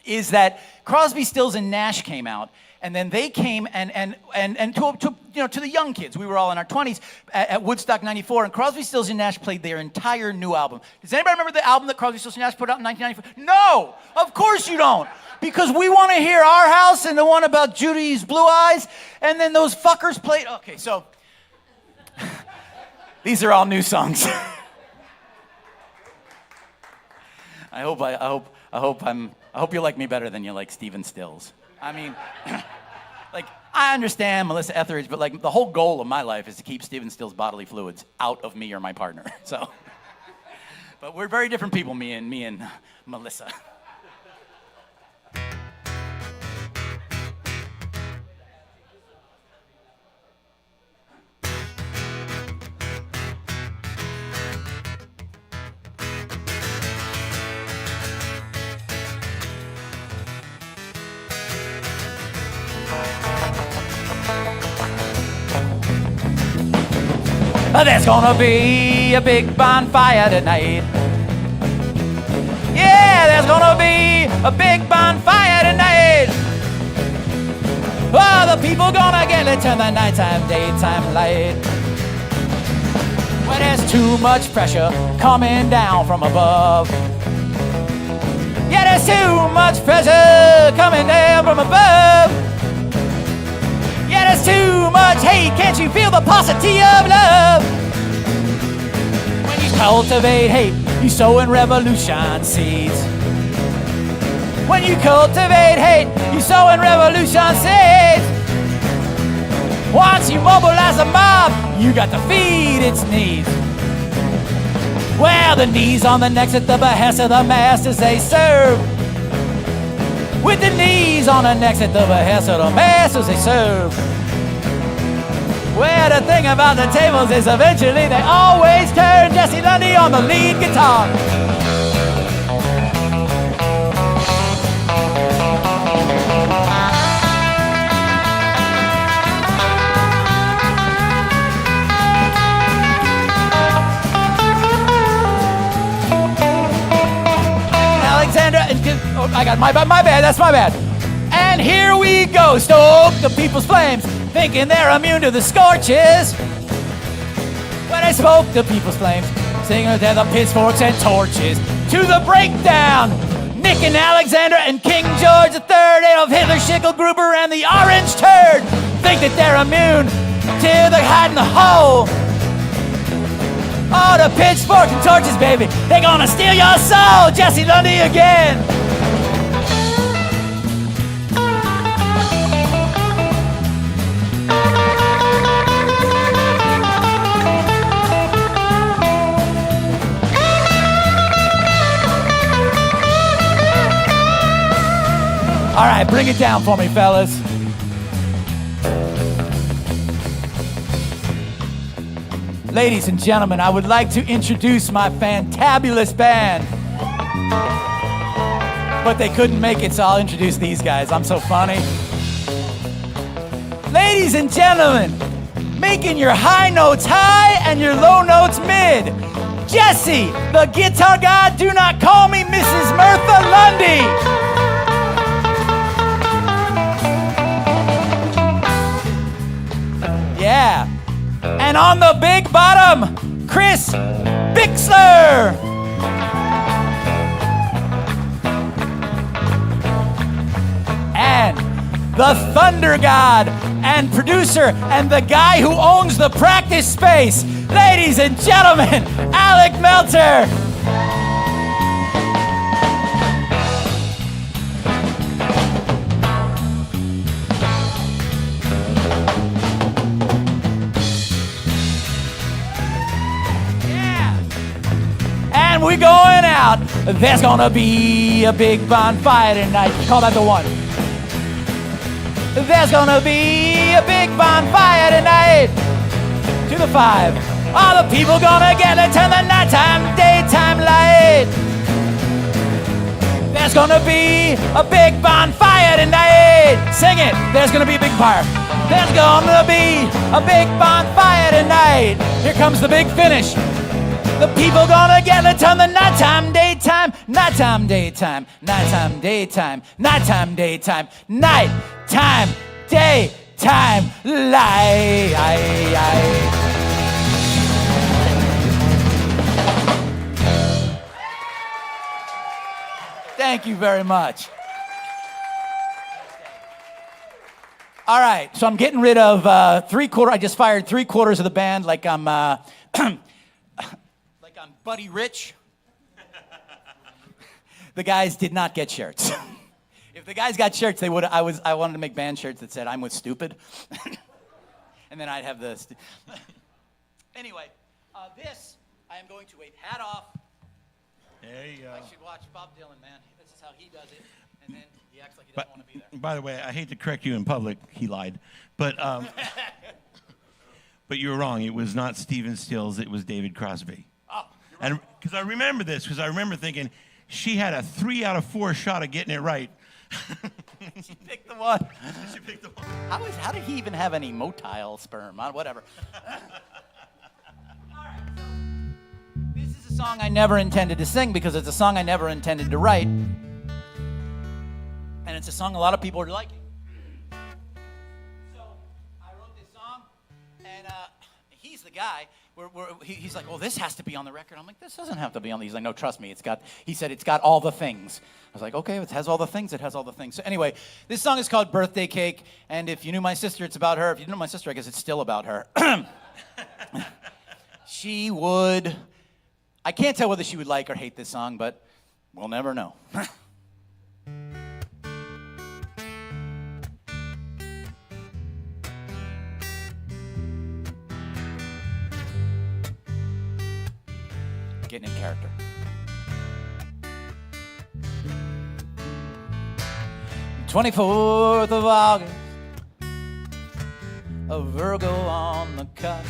is that Crosby, Stills, and Nash came out, and then they came and to the young kids. We were all in our 20s at Woodstock 94, and Crosby, Stills, and Nash played their entire new album. Does anybody remember the album that Crosby, Stills, and Nash put out in 1994? No! Of course you don't! Because we want to hear Our House and the one about Judy's Blue Eyes, and then those fuckers played... Okay, so... These are all new songs. I hope you like me better than you like Stephen Stills. I mean, like, I understand Melissa Etheridge, but like the whole goal of my life is to keep Stephen Stills' bodily fluids out of me or my partner. So, but we're very different people, me and Melissa. There's gonna be a big bonfire tonight. Yeah, there's gonna be a big bonfire tonight. Oh, the people gonna get lit to the nighttime, daytime light. When there's too much pressure coming down from above. Yeah, there's too much pressure coming down from above. Yeah, there's too much hate, can't you feel the paucity of love? When you cultivate hate, you sow in revolution seeds. When you cultivate hate, you sow in revolution seeds. Once you mobilize a mob, you got to feed its needs. Well, the knees on the necks at the behest of the masters they serve. With the knees on the necks at the behest of the masters they serve. Well, the thing about the tables is eventually they always turn. Jesse Lundy on the lead guitar. Oh, I got my bad, that's my bad. And here we go, stoke the people's flames, thinking they're immune to the scorches. When I spoke the people's flames, singing to the pitchforks and torches. To the breakdown, Nick and Alexander and King George III, Adolf Hitler, Schicklgruber, and the Orange Turd think that they're immune till they're hiding the hole. Oh, the pitchforks and torches, baby, they're gonna steal your soul. Jesse Lundy again. All right, bring it down for me, fellas. Ladies and gentlemen, I would like to introduce my fantabulous band. But they couldn't make it, so I'll introduce these guys. I'm so funny. Ladies and gentlemen, making your high notes high and your low notes mid. Jesse, the guitar guy, do not call me Mrs. Mirtha Lundy. Yeah. And on the big bottom, Chris Bixler. And the Thunder God and producer and the guy who owns the practice space, ladies and gentlemen, Alec Melter. And we're going out. There's gonna be a big bonfire tonight. Call that the one. There's gonna be a big bonfire tonight. To the 5. All the people gonna get it, turn the nighttime, daytime light. There's gonna be a big bonfire tonight. Sing it. There's gonna be a big fire. There's gonna be a big bonfire tonight. Here comes the big finish. The people gonna get it, turn the nighttime, daytime, nighttime, daytime, nighttime, daytime, nighttime, daytime, nighttime, daytime, light. Thank you very much. All right, so I'm getting rid of I just fired 3/4 of the band like I'm Buddy Rich. The guys did not get shirts. If the guys got shirts, they would. I wanted to make band shirts that said "I'm with stupid," and then I'd have the. Anyway, this I am going to wave hat off. There you go. I should watch Bob Dylan, man. This is how he does it, and then he acts like he doesn't want to be there. By the way, I hate to correct you in public. He lied, but but you were wrong. It was not Stephen Stills. It was David Crosby. And because I remember this, because I remember thinking she had a 3 out of 4 shot of getting it right. She picked the one. She picked the one. How did he even have any motile sperm? Whatever. All right, so this is a song I never intended to sing because it's a song I never intended to write. And it's a song a lot of people are liking. So I wrote this song, and he's the guy. He's like, well, this has to be on the record. I'm like, this doesn't have to be on. He's like, no, trust me. He said it's got all the things. I was like, okay, it has all the things. It has all the things. So anyway, this song is called Birthday Cake. And if you knew my sister, it's about her. If you didn't know my sister, I guess it's still about her. She would, I can't tell whether she would like or hate this song, but we'll never know. Getting in character. The 24th of August, a Virgo on the cusp.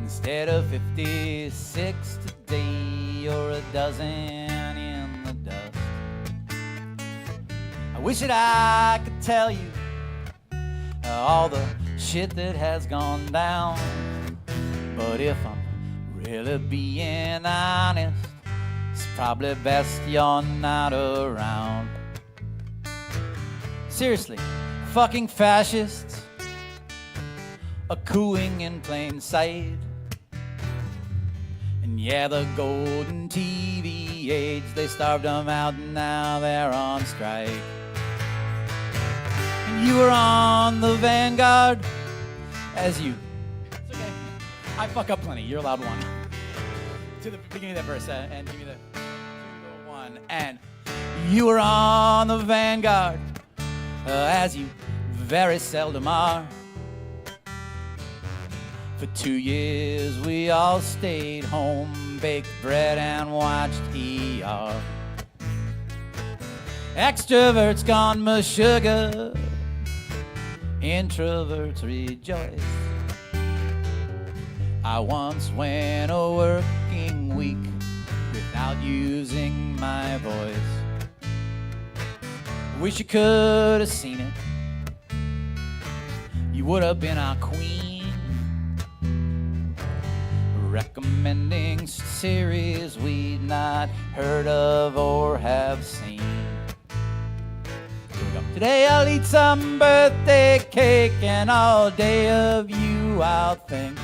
Instead of 56 today, you're a dozen in the dust. I wish that I could tell you all the shit that has gone down, but if I'm really being honest, it's probably best you're not around. Seriously, fucking fascists are cooing in plain sight. And yeah, the golden TV age, they starved them out and now they're on strike. And you were on the vanguard as you... It's okay. I fuck up plenty. You're allowed one. To the beginning of that verse, and give me the 1. And you were on the vanguard as you very seldom are. For 2 years we all stayed home, baked bread and watched ER. Extroverts gone sugar, introverts rejoice. I once went a working week without using my voice. Wish you could have seen it. You would have been our queen. Recommending series we'd not heard of or have seen. Here we go. Today I'll eat some birthday cake and all day of you I'll think.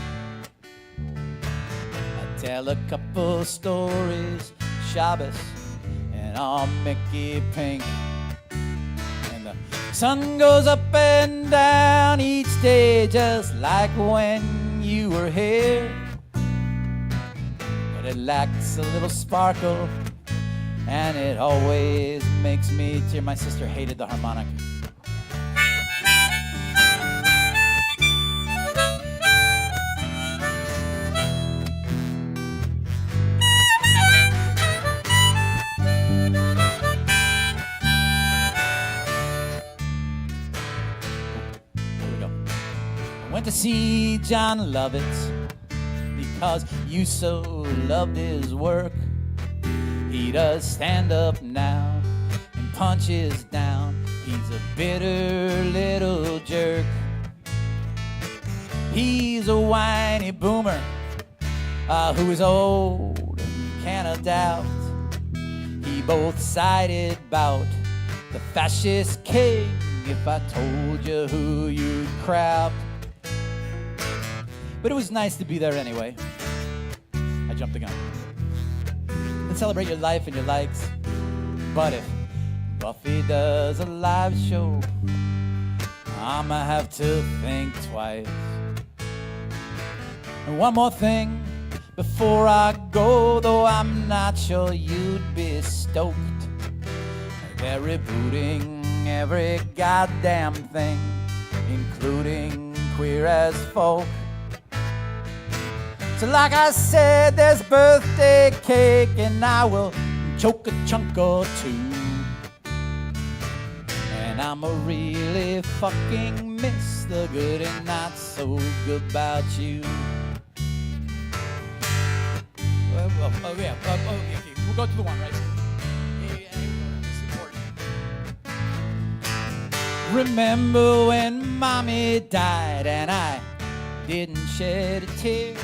I'll tell a couple stories, Shabbos and all Mickey Pink. And the sun goes up and down each day just like when you were here. It lacks a little sparkle, and it always makes me tear. My sister hated the harmonic. Here we go. I went to see John Lovitz because you so loved his work. He does stand up now and punches down. He's a bitter little jerk. He's a whiny boomer who is old and cannot doubt. He both sided bout the fascist king if I told you who you'd crap. But it was nice to be there anyway. I jumped the gun. Let's celebrate your life and your likes. But if Buffy does a live show, I'ma have to think twice. And one more thing before I go, though I'm not sure you'd be stoked. They're rebooting every goddamn thing, including Queer as Folk. So like I said, there's birthday cake and I will choke a chunk or two. And I'ma really fucking miss the good and not so good about you. Okay. We'll go to the one, right? Yeah, this is important. Remember when Mommy died and I didn't shed a tear?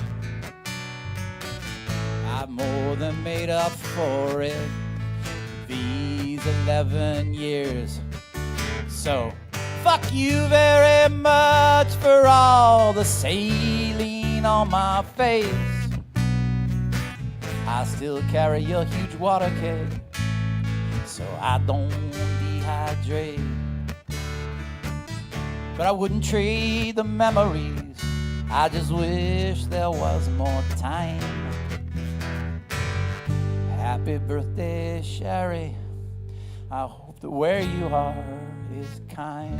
I've more than made up for it these 11 years. So, fuck you very much for all the saline on my face. I still carry your huge water keg so I don't dehydrate. But I wouldn't trade the memories, I just wish there was more time. Happy birthday, Sherry. I hope that where you are is kind.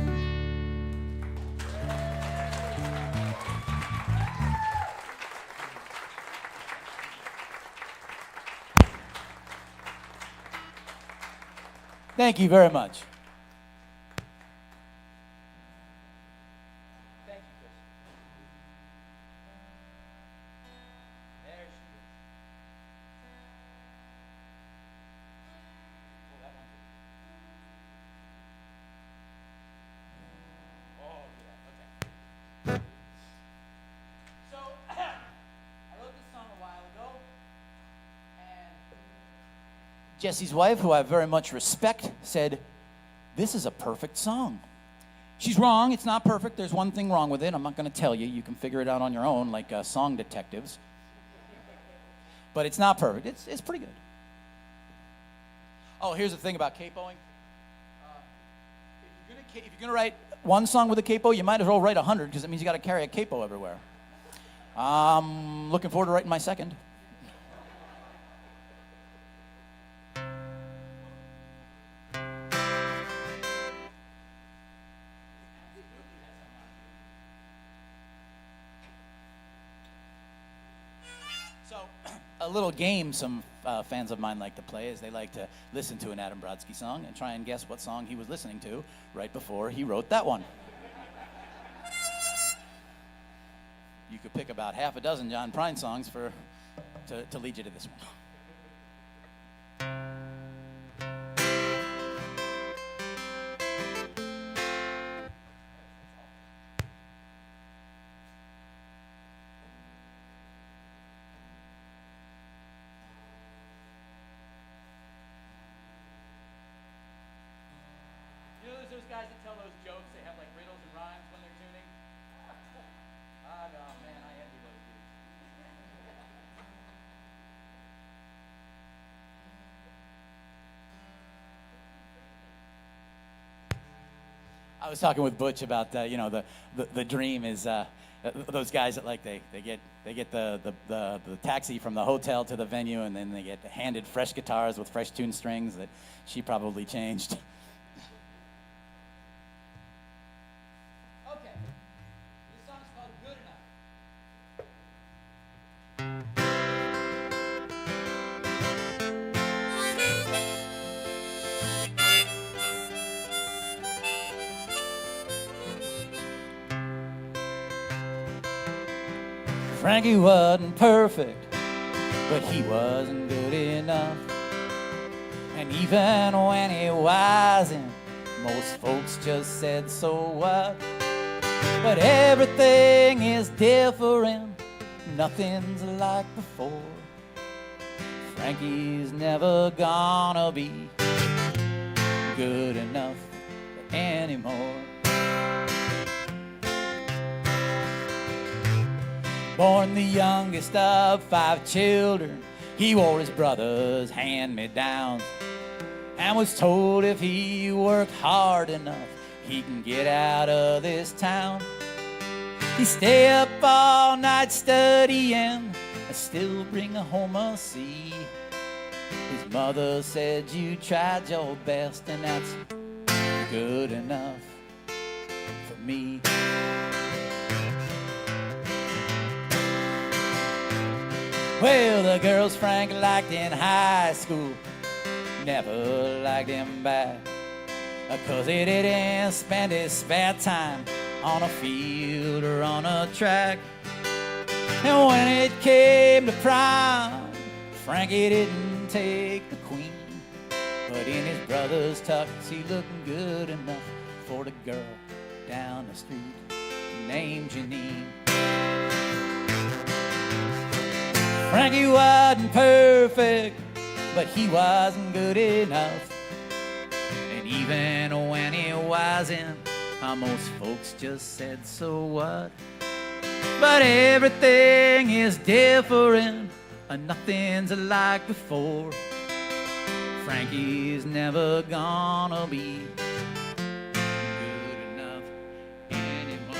Thank you very much. Thank you, Chris. There she is. Oh, that one too. Oh, yeah, okay. So, I wrote this song a while ago, and Jesse's wife, who I very much respect, said, "This is a perfect song." She's wrong. It's not perfect. There's one thing wrong with it. I'm not going to tell you. You can figure it out on your own, like song detectives. But it's not perfect. It's pretty good. Oh, here's the thing about capoing. If you're going to write one song with a capo, you might as well write 100, because it means you got to carry a capo everywhere. I'm looking forward to writing my second. So, a little game some fans of mine like to play is they like to listen to an Adam Brodsky song and try and guess what song he was listening to right before he wrote that one. You could pick about half a dozen John Prine songs to lead you to this one. You know, there's those guys that tell those jokes, they have like riddles and rhymes when they're tuning. Oh man, I envy those dudes. I was talking with Butch about the dream is those guys that like they get the taxi from the hotel to the venue, and then they get handed fresh guitars with fresh tuned strings that she probably changed. Okay, this song's called Good Enough. Frankie wasn't perfect, but he wasn't good enough. And even when he wasn't, most folks just said, so what? But everything is different, nothing's like before. Frankie's never gonna be good enough anymore. Born the youngest of 5 children, he wore his brother's hand-me-downs and was told if he worked hard enough, he can get out of this town. He stay up all night studying and still bring home a C. His mother said, you tried your best and that's good enough for me. Well, the girls Frank liked in high school never liked him back, 'cause he didn't spend his spare time on a field or on a track. And when it came to prom, Frankie didn't take the queen, but in his brother's tux he looked good enough for the girl down the street named Janine. Frankie wasn't perfect, but he wasn't good enough. And even when he wasn't, most folks just said, so what? But everything is different, and nothing's like before. Frankie's never gonna be good enough anymore.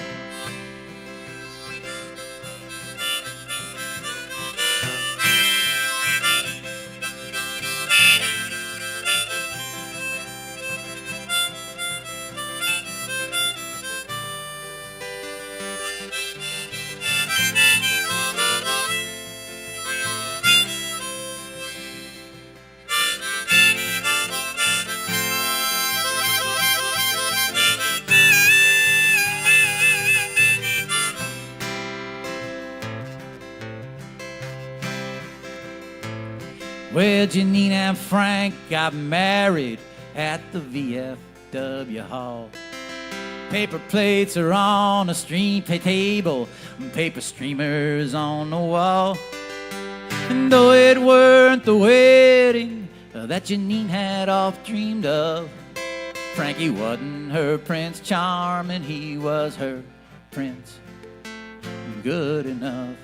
Well, Janine and Frank got married at the VFW Hall. Paper plates are on the stream table, paper streamers on the wall. And though it weren't the wedding that Janine had oft dreamed of. Frankie wasn't her Prince Charming, he was her Prince Good Enough.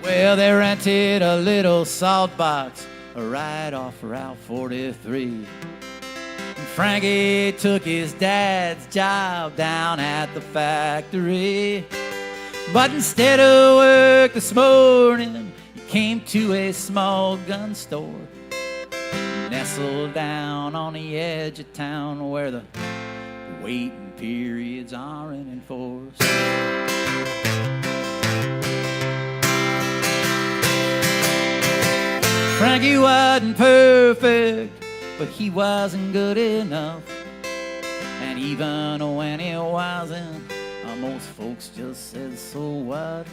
Well, they rented a little salt box right off Route 43. Frankie took his dad's job down at the factory. But instead of work this morning, he came to a small gun store, nestled down on the edge of town where the waiting periods are in enforce. Frankie wasn't perfect, but he wasn't good enough. And even when he wasn't, most folks just said, so what?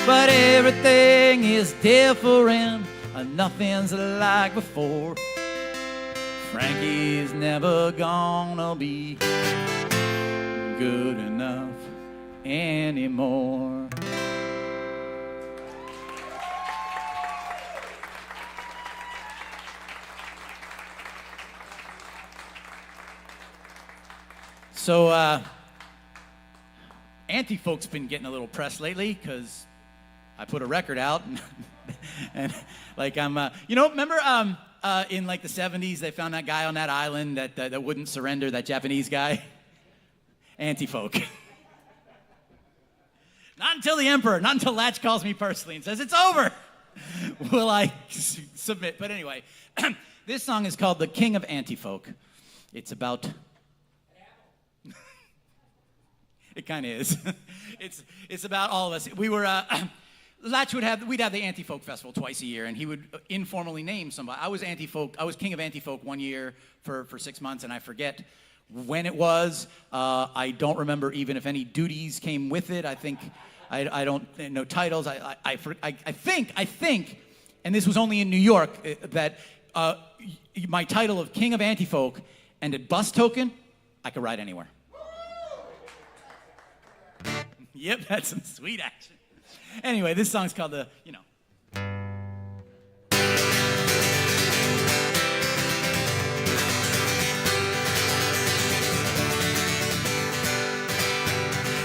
But everything is different, and nothing's like before. Frankie's never gonna be good enough anymore. So, Anti-Folk's been getting a little press lately because I put a record out, and like remember in like the 70s they found that guy on that island that wouldn't surrender, that Japanese guy? Anti-Folk. Not until the emperor, not until Latch calls me personally and says, it's over, will I submit. But anyway, this song is called The King of Anti-Folk. It's about... It kind of is. It's about all of us. We were Latch we'd have the Anti-Folk Festival twice a year, and he would informally name somebody. I was King of Anti-Folk one year for 6 months, and I forget when it was. I don't remember even if any duties came with it. I think I don't know titles. I think, and this was only in New York, that my title of King of Anti-Folk and a bus token, I could ride anywhere. Yep, that's some sweet action. Anyway, this song's called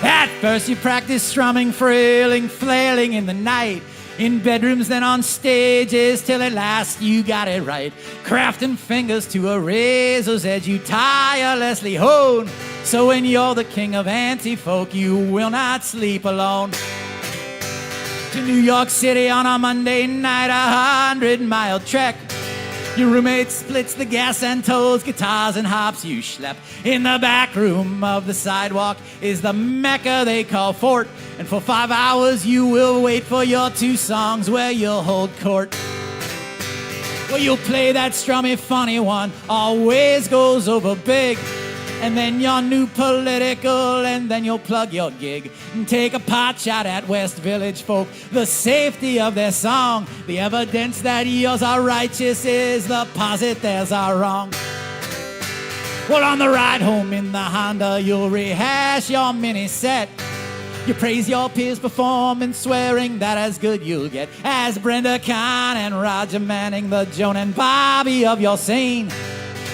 At first you practice strumming, frilling, flailing in the night, in bedrooms, then on stages, till at last you got it right. Crafting fingers to a razor's edge you tirelessly hone. So when you're the king of anti-folk, you will not sleep alone. To New York City on a Monday night, 100-mile trek. Your roommate splits the gas and tows guitars and hops you schlep. In the back room of the sidewalk is the Mecca they call Fort. And for 5 hours you will wait for your 2 songs where you'll hold court. Well, you'll play that strummy funny one, always goes over big. And then your new political, and then you'll plug your gig and take a pot shot at West Village folk. The safety of their song, the evidence that yours are righteous is the posit theirs are wrong. Well, on the ride home in the Honda, you'll rehash your mini set. You praise your peers' performance, swearing that as good you'll get as Brenda Kahn and Roger Manning, the Joan and Bobby of your scene.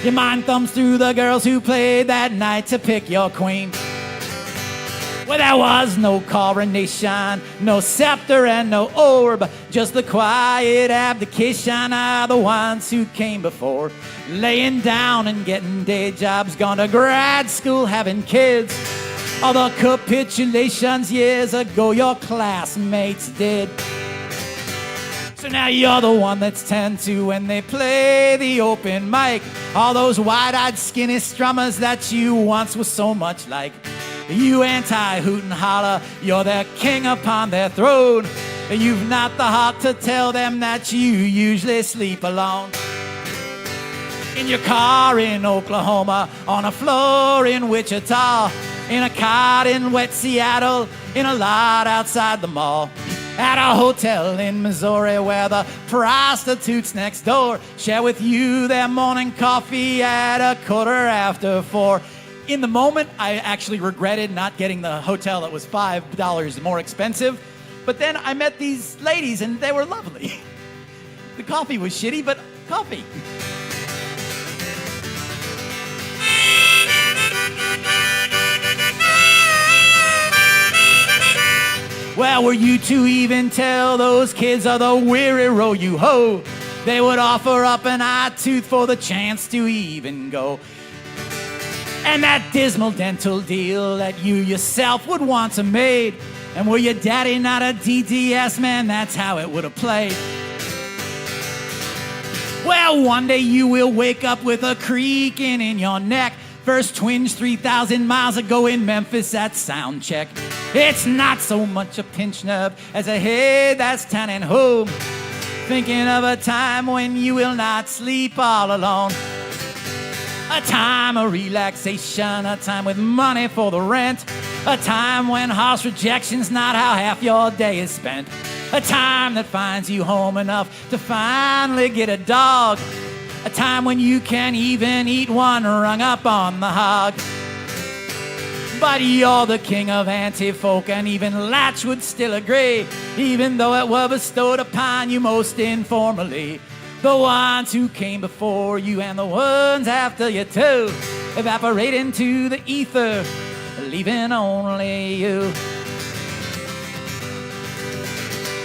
Your mind thumbs through the girls who played that night to pick your queen. Well, there was no coronation, no scepter and no orb, just the quiet abdication of the ones who came before, laying down and getting day jobs, gone to grad school having kids. All the capitulations years ago your classmates did. So now you're the one that's 10-2 when they play the open mic. All those wide-eyed skinny strummers that you once were so much like. You anti-hoot and holler, you're their king upon their throne. You've not the heart to tell them that you usually sleep alone. In your car in Oklahoma, on a floor in Wichita, in a cot in wet Seattle, in a lot outside the mall. At a hotel in Missouri where the prostitutes next door share with you their morning coffee at 4:15. In the moment, I actually regretted not getting the hotel that was $5 more expensive. But then I met these ladies, and they were lovely. The coffee was shitty, but coffee. Well, were you to even tell those kids of the weary row you hoe? They would offer up an eye tooth for the chance to even go. And that dismal dental deal that you yourself would want to made. And were your daddy not a DDS man, that's how it would have played. Well, one day you will wake up with a creaking in your neck. First twinge 3,000 miles ago in Memphis at sound check. It's not so much a pinch nub as a head that's tanning home. Thinking of a time when you will not sleep all alone. A time of relaxation, a time with money for the rent. A time when harsh rejection's not how half your day is spent. A time that finds you home enough to finally get a dog. A time when you can even eat one rung up on the hog. But you're the king of anti-folk, and even Latch would still agree, even though it were bestowed upon you most informally. The ones who came before you and the ones after you too evaporate into the ether, leaving only you.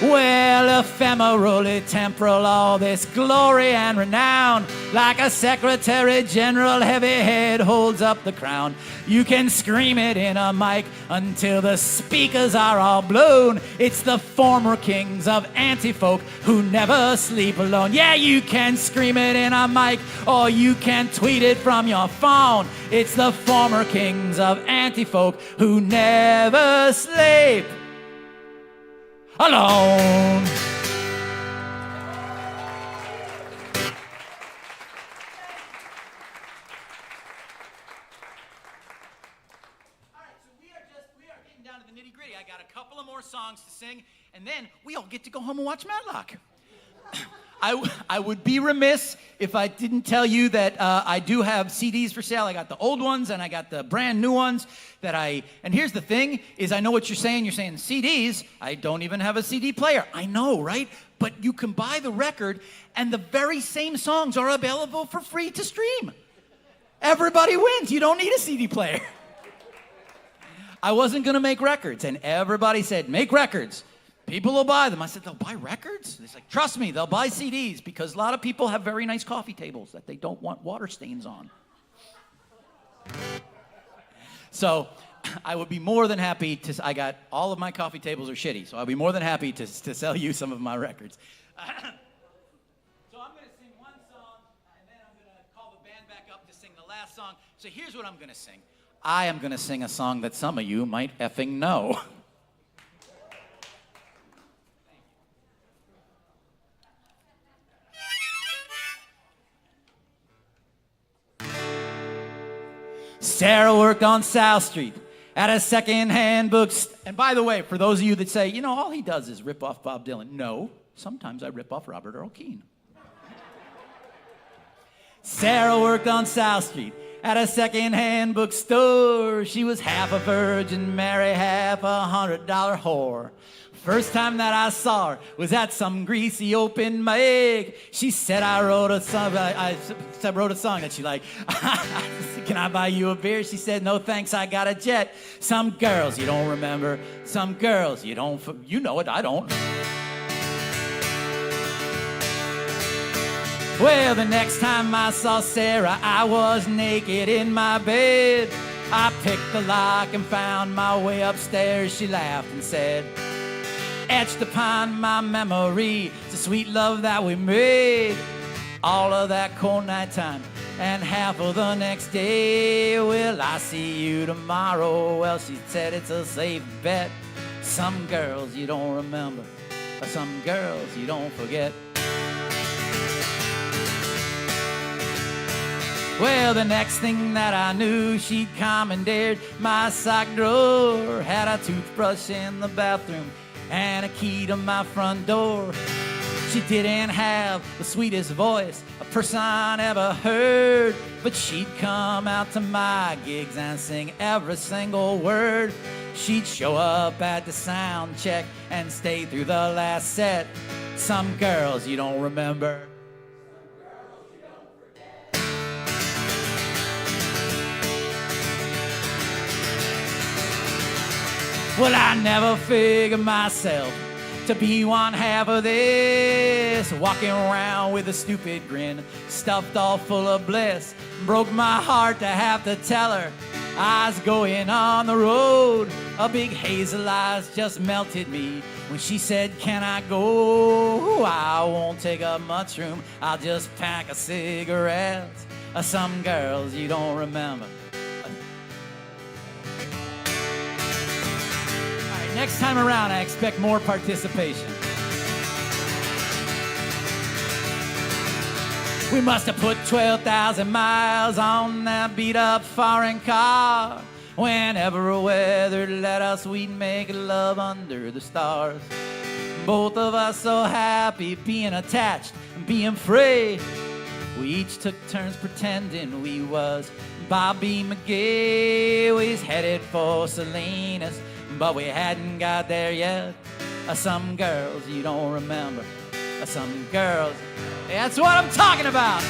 Well, ephemerally temporal, all this glory and renown, like a secretary general, heavy head holds up the crown. You can scream it in a mic until the speakers are all blown. It's the former kings of anti-folk who never sleep alone. Yeah, you can scream it in a mic, or you can tweet it from your phone. It's the former kings of anti-folk who never sleep alone. Down to the nitty gritty. I got a couple of more songs to sing, and then we all get to go home and watch Matlock. I would be remiss if I didn't tell you that I do have CDs for sale. I got the old ones and I got the brand new ones and here's the thing, is I know what you're saying. You're saying CDs, I don't even have a CD player. I know, right? But you can buy the record and the very same songs are available for free to stream. Everybody wins. You don't need a CD player. I wasn't going to make records, and everybody said, make records. People will buy them. I said, they'll buy records? They're like, trust me, they'll buy CDs, because a lot of people have very nice coffee tables that they don't want water stains on. So I would be more than happy to, I got, all of my coffee tables are shitty, so I'll be more than happy to sell you some of my records. So I'm going to sing one song, and then I'm going to call the band back up to sing the last song. So here's what I'm going to sing. I am going to sing a song that some of you might effing know. Sarah worked on South Street at a second-hand bookstore. And by the way, for those of you that say, you know, all he does is rip off Bob Dylan. No, sometimes I rip off Robert Earl Keen. Sarah worked on South Street at a second-hand bookstore. She was half a Virgin Mary, half $100 whore. First time that I saw her was at some greasy open mic. She said I wrote a song. I wrote a song that she liked. Can I buy you a beer? She said, no thanks, I got a jet. Some girls you don't remember. Some girls you don't. You know it, I don't. Well, the next time I saw Sarah, I was naked in my bed. I picked the lock and found my way upstairs. She laughed and said, etched upon my memory the sweet love that we made. All of that cold night time and half of the next day. Will I see you tomorrow? Well, she said it's a safe bet. Some girls you don't remember, or some girls you don't forget. Well, the next thing that I knew, she'd commandeered my sock drawer, had a toothbrush in the bathroom and a key to my front door. She didn't have the sweetest voice a person ever heard, but she'd come out to my gigs and sing every single word. She'd show up at the sound check and stay through the last set. Some girls you don't remember. Well, I never figured myself to be one half of this, walking around with a stupid grin, stuffed all full of bliss. Broke my heart to have to tell her I was going on the road. A big hazel eyes just melted me when she said, can I go? I won't take up much room, I'll just pack a cigarette. Some girls you don't remember. Next time around, I expect more participation. We must have put 12,000 miles on that beat-up foreign car. Whenever weather let us, we'd make love under the stars. Both of us so happy, being attached and being free. We each took turns pretending we was Bobby McGee. We was headed for Salinas, but we hadn't got there yet. Some girls you don't remember. Some girls, that's what I'm talking about.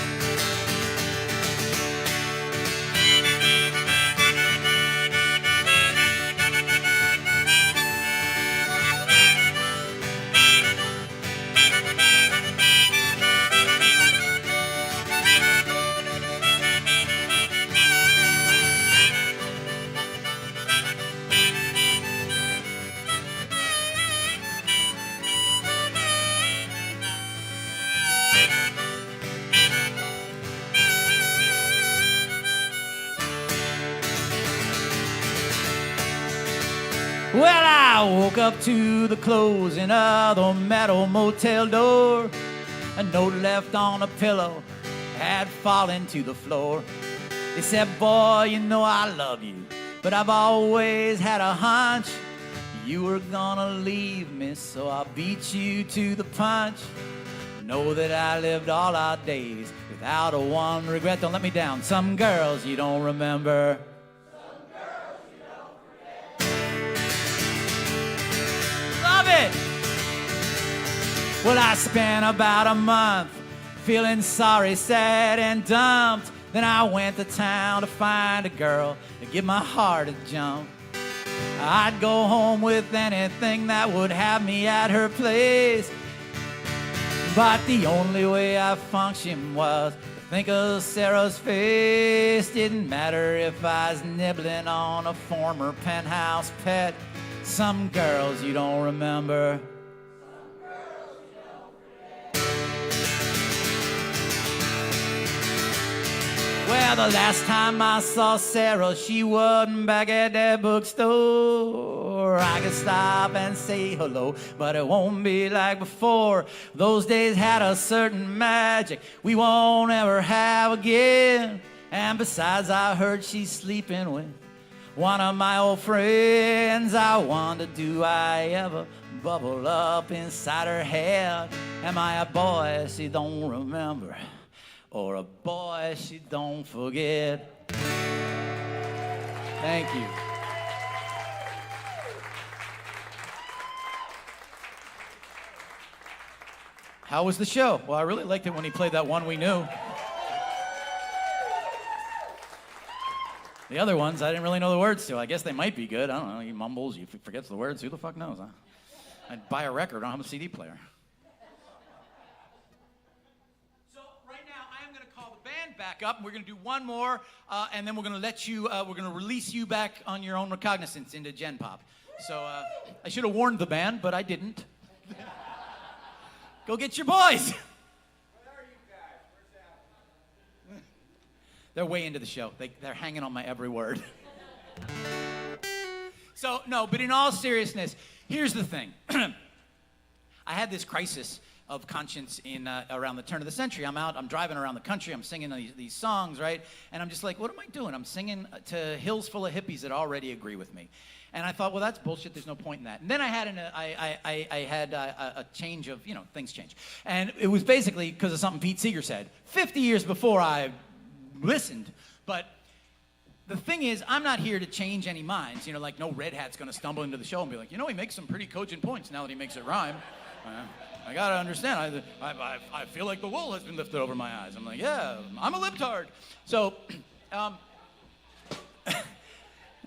Well, I woke up to the closing of the metal motel door. A note left on a pillow had fallen to the floor. It said, boy, you know I love you, but I've always had a hunch you were gonna leave me, so I beat you to the punch. Know that I lived all our days without a one regret. Don't let me down. Some girls you don't remember. It. Well, I spent about a month feeling sorry, sad, and dumped. Then I went to town to find a girl to give my heart a jump. I'd go home with anything that would have me at her place. But the only way I functioned was to think of Sarah's face. Didn't matter if I was nibbling on a former penthouse pet. Some girls you don't remember. Some girls you don't forget. Well, the last time I saw Sarah, she wasn't back at that bookstore. I could stop and say hello, but it won't be like before. Those days had a certain magic we won't ever have again. And besides, I heard she's sleeping with one of my old friends. I wonder, do I ever bubble up inside her head? Am I a boy she don't remember, or a boy she don't forget? Thank you. How was the show? Well, I really liked it when he played that one we knew. The other ones, I didn't really know the words to. I guess they might be good. I don't know. He mumbles, he forgets the words. Who the fuck knows, huh? I'd buy a record. I don't have a CD player. So right now, I am going to call the band back up. We're going to do one more, and then we're going to let you, we're going to release you back on your own recognizance into Gen Pop. So I should have warned the band, but I didn't. Go get your boys. They're way into the show. They're hanging on my every word. So, no, but in all seriousness, here's the thing. I had this crisis of conscience in around the turn of the century. I'm driving around the country, I'm singing these songs, right? And I'm just like, what am I doing? I'm singing to hills full of hippies that already agree with me. And I thought, well, that's bullshit. There's no point in that. And then I had a change of, things change. And it was basically because of something Pete Seeger said 50 years before I listened. But the thing is, I'm not here to change any minds. You know, like no red hat's going to stumble into the show and be like, you know, he makes some pretty cogent points now that he makes it rhyme. I got to understand. I feel like the wool has been lifted over my eyes. I'm like, yeah, I'm a libtard. So,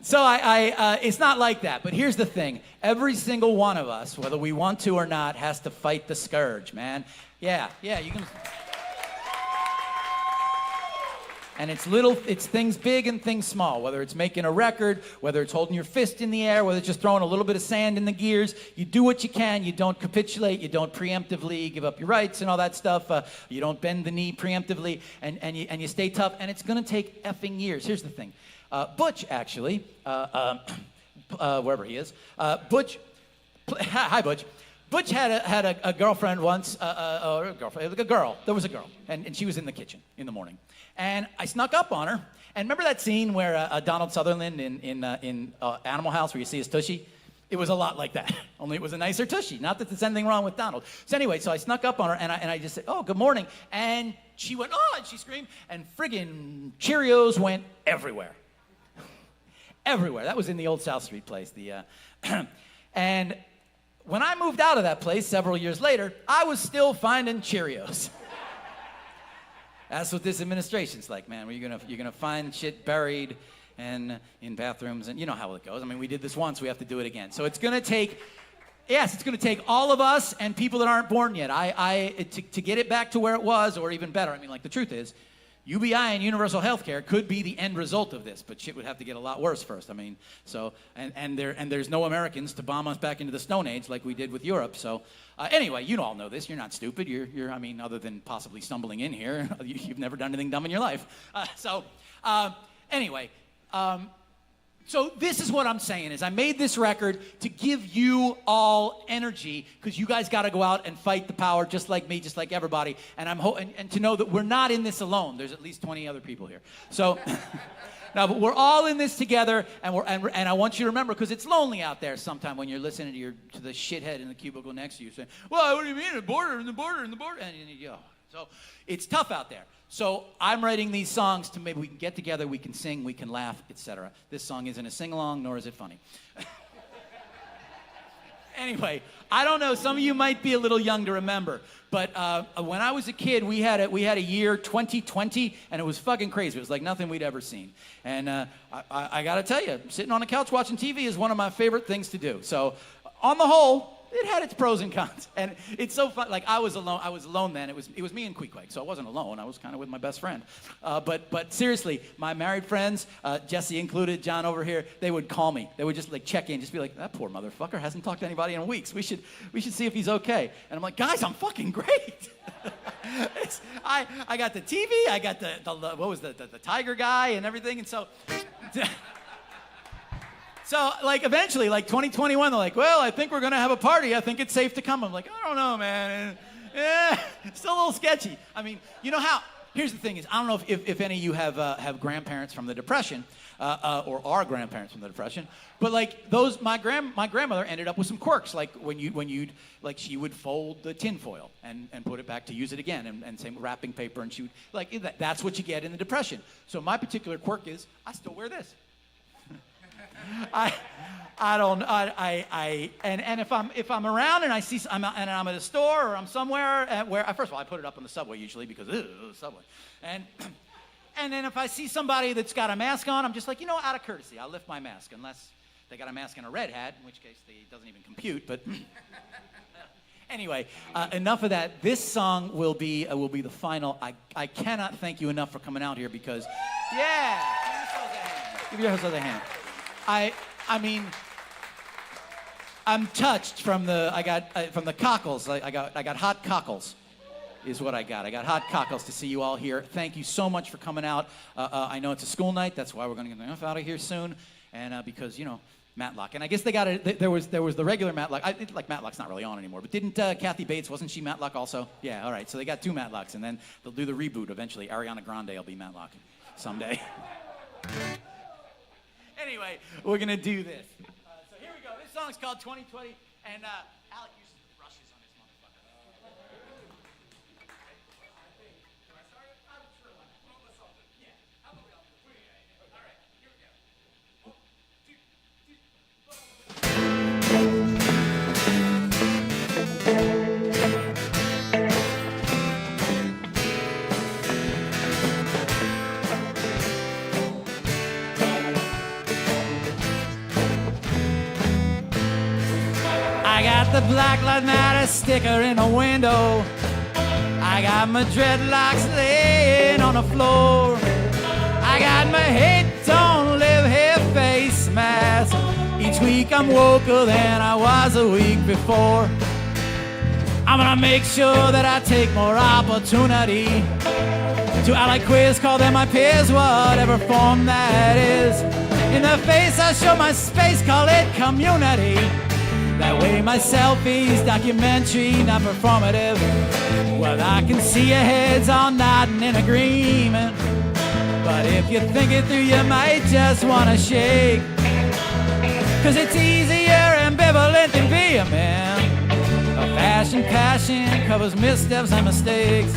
it's not like that. But here's the thing. Every single one of us, whether we want to or not, has to fight the scourge, man. Yeah, you can... And it's things big and things small, whether it's making a record, whether it's holding your fist in the air, whether it's just throwing a little bit of sand in the gears. You do what you can. You don't capitulate. You don't preemptively give up your rights and all that stuff. You don't bend the knee preemptively, and you stay tough. And it's going to take effing years. Here's the thing. Butch, actually, wherever he is, Butch, hi, Butch. Butch had a girlfriend once, or a girlfriend, a girl. There was a girl, and she was in the kitchen in the morning. And I snuck up on her. And remember that scene where Donald Sutherland in Animal House where you see his tushy? It was a lot like that, only it was a nicer tushy. Not that there's anything wrong with Donald. So anyway, so I snuck up on her, and I just said, oh, good morning. And she went, oh, and she screamed, and friggin' Cheerios went everywhere. Everywhere. That was in the old South Street place. And when I moved out of that place several years later, I was still finding Cheerios. That's what this administration's like, man. Where you're gonna find shit buried and in bathrooms, and you know how it goes. I mean, we did this once, we have to do it again. So it's gonna take all of us and people that aren't born yet. To get it back to where it was, or even better. I mean, like the truth is, UBI and universal health care could be the end result of this, but shit would have to get a lot worse first. I mean, so, and there's no Americans to bomb us back into the Stone Age like we did with Europe. So, anyway, you all know this. You're not stupid. I mean, other than possibly stumbling in here, you've never done anything dumb in your life. Anyway, so this is what I'm saying is I made this record to give you all energy because you guys got to go out and fight the power just like me, just like everybody. And and to know that we're not in this alone. There's at least 20 other people here. So now, but we're all in this together, and I want you to remember, because it's lonely out there sometime when you're listening to the shithead in the cubicle next to you saying, well, what do you mean, the border, and the border, and the border, and you know. So it's tough out there. So I'm writing these songs to maybe we can get together, we can sing, we can laugh, etc. This song isn't a sing-along, nor is it funny. Anyway, I don't know. Some of you might be a little young to remember, but when I was a kid, we had a year 2020, and it was fucking crazy. It was like nothing we'd ever seen. And I got to tell you, sitting on the couch watching TV is one of my favorite things to do. So on the whole, it had its pros and cons, and it's so fun. Like I was alone then. It was me and Queequeg, so I wasn't alone. I was kind of with my best friend. But seriously, my married friends, Jesse included, John over here, they would call me. They would just like check in, just be like, that poor motherfucker hasn't talked to anybody in weeks. We should see if he's okay. And I'm like, guys, I'm fucking great. I got the TV, I got the what was the tiger guy and everything, and so. So, like, eventually, like, 2021, they're like, well, I think we're going to have a party. I think it's safe to come. I'm like, I don't know, man. Yeah, it's still a little sketchy. I mean, you know how, here's the thing is, I don't know if any of you have grandparents from the Depression, or are grandparents from the Depression, but, like, my grandmother ended up with some quirks, like, like, she would fold the tinfoil and put it back to use it again, and same wrapping paper, and she would, like, that's what you get in the Depression. So my particular quirk is, I still wear this. And if I'm around and I see I'm at a store or I'm somewhere where first of all I put it up on the subway usually because subway, and then if I see somebody that's got a mask on, I'm just like, out of courtesy, I'll lift my mask unless they got a mask and a red hat, in which case it doesn't even compute. But anyway, enough of that. This song will be the final. I cannot thank you enough for coming out here because give yourselves a hand. I mean, I'm touched from the cockles. I got hot cockles, is what I got. I got hot cockles to see you all here. Thank you so much for coming out. I know it's a school night. That's why we're going to get enough out of here soon. And because Matlock, and I guess they got it. There was the regular Matlock. Like Matlock's not really on anymore. But didn't Kathy Bates, wasn't she Matlock also? Yeah. All right. So they got two Matlocks, and then they'll do the reboot eventually. Ariana Grande will be Matlock someday. Anyway, we're going to do this. So here we go. This song's called 2020, and Alec uses brushes on this motherfucker. Yeah. How about we all do it? All right. Here we go. Black Lives Matter sticker in the window. I got my dreadlocks laying on the floor. I got my hate, don't live here face mask. Each week I'm woker than I was a week before. I'm gonna make sure that I take more opportunity to act like queers, call them my peers, whatever form that is. In the face I show my space, call it community. That way my selfie's documentary, not performative. Well, I can see your heads all nodding in agreement, but if you think it through you might just wanna shake. Cause it's easier ambivalent than vehement. A fashion passion covers missteps and mistakes.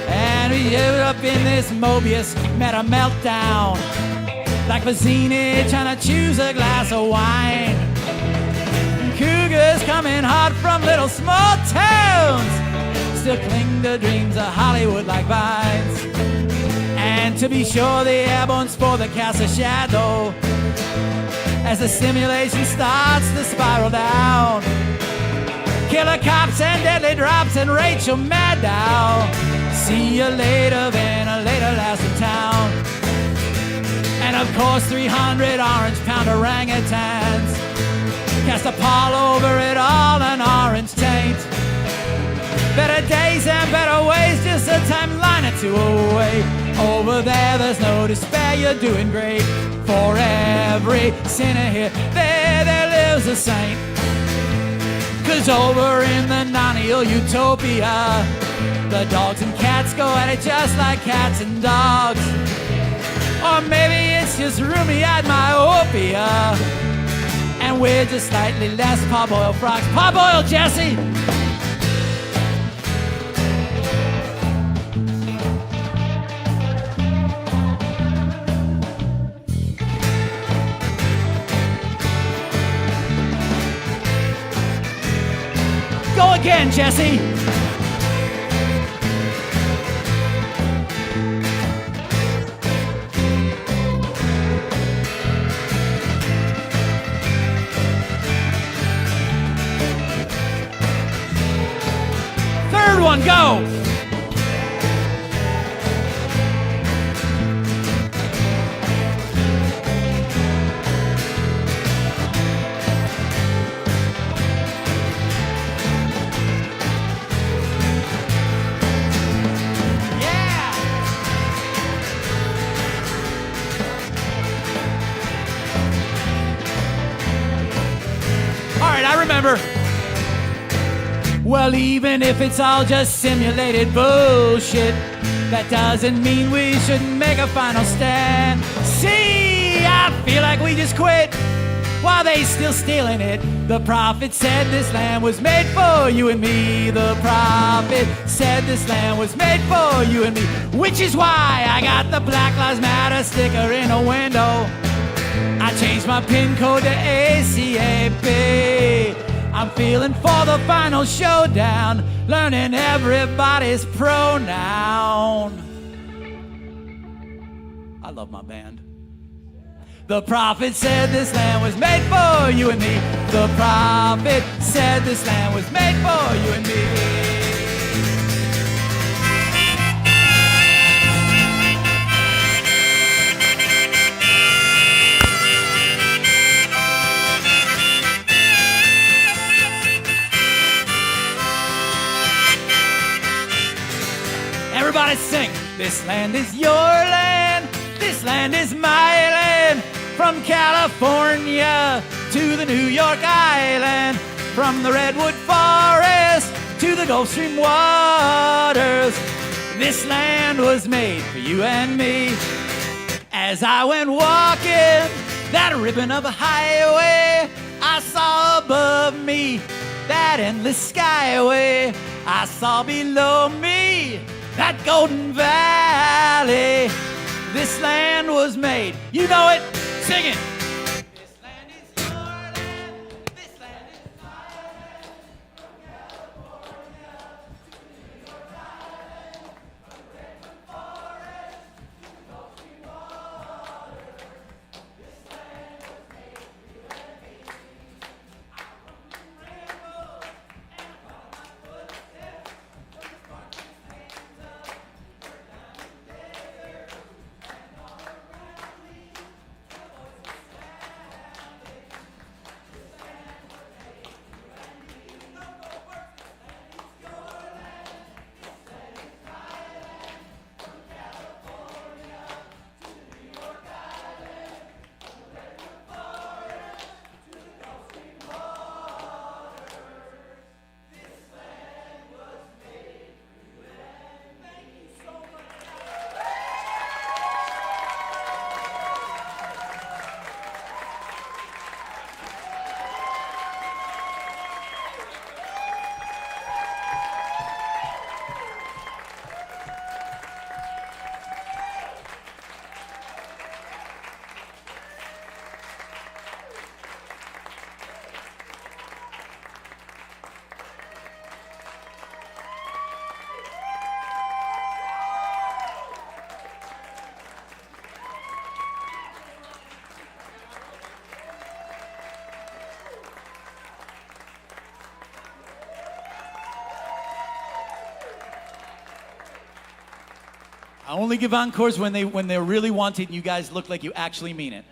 And we ended up in this Mobius meta meltdown, like Vizzini trying to choose a glass of wine. Cougars coming hot from little small towns still cling to dreams of Hollywood like vines. And to be sure, the airborne spore that casts a shadow as the simulation starts to spiral down. Killer cops and deadly drops and Rachel Maddow. See you later, then a later last in town. And of course 300 orange-pound orangutans cast a pall over it all, an orange taint. Better days and better ways, just a timeline or two away. Over there's no despair, you're doing great. For every sinner here, there lives a saint. Cause over in the non-heel utopia, the dogs and cats go at it just like cats and dogs. Or maybe it's just roomy-eyed myopia, and we're just slightly less parboiled frogs. Parboiled, Jesse! Go again, Jesse! Third one, go! I remember. Well, even if it's all just simulated bullshit, that doesn't mean we shouldn't make a final stand. See, I feel like we just quit while they still stealing it. The prophet said this land was made for you and me. The prophet said this land was made for you and me. Which is why I got the Black Lives Matter sticker in a window. I changed my pin code to ACAP. I'm feeling for the final showdown, learning everybody's pronoun. I love my band. The prophet said this land was made for you and me. The prophet said this land was made for you and me. Everybody sing. This land is your land. This land is my land. From California to the New York Island. From the Redwood Forest to the Gulf Stream waters. This land was made for you and me. As I went walking that ribbon of a highway, I saw above me that endless skyway. I saw below me that golden valley. This land was made. You know it. Sing it. This land is your land. This land is my land. From California to New York Island. From Redwood Forest to Gulf Stream waters. This land was made for you and me. I'm from the rainbow. I only give encores when they're really wanted and you guys look like you actually mean it.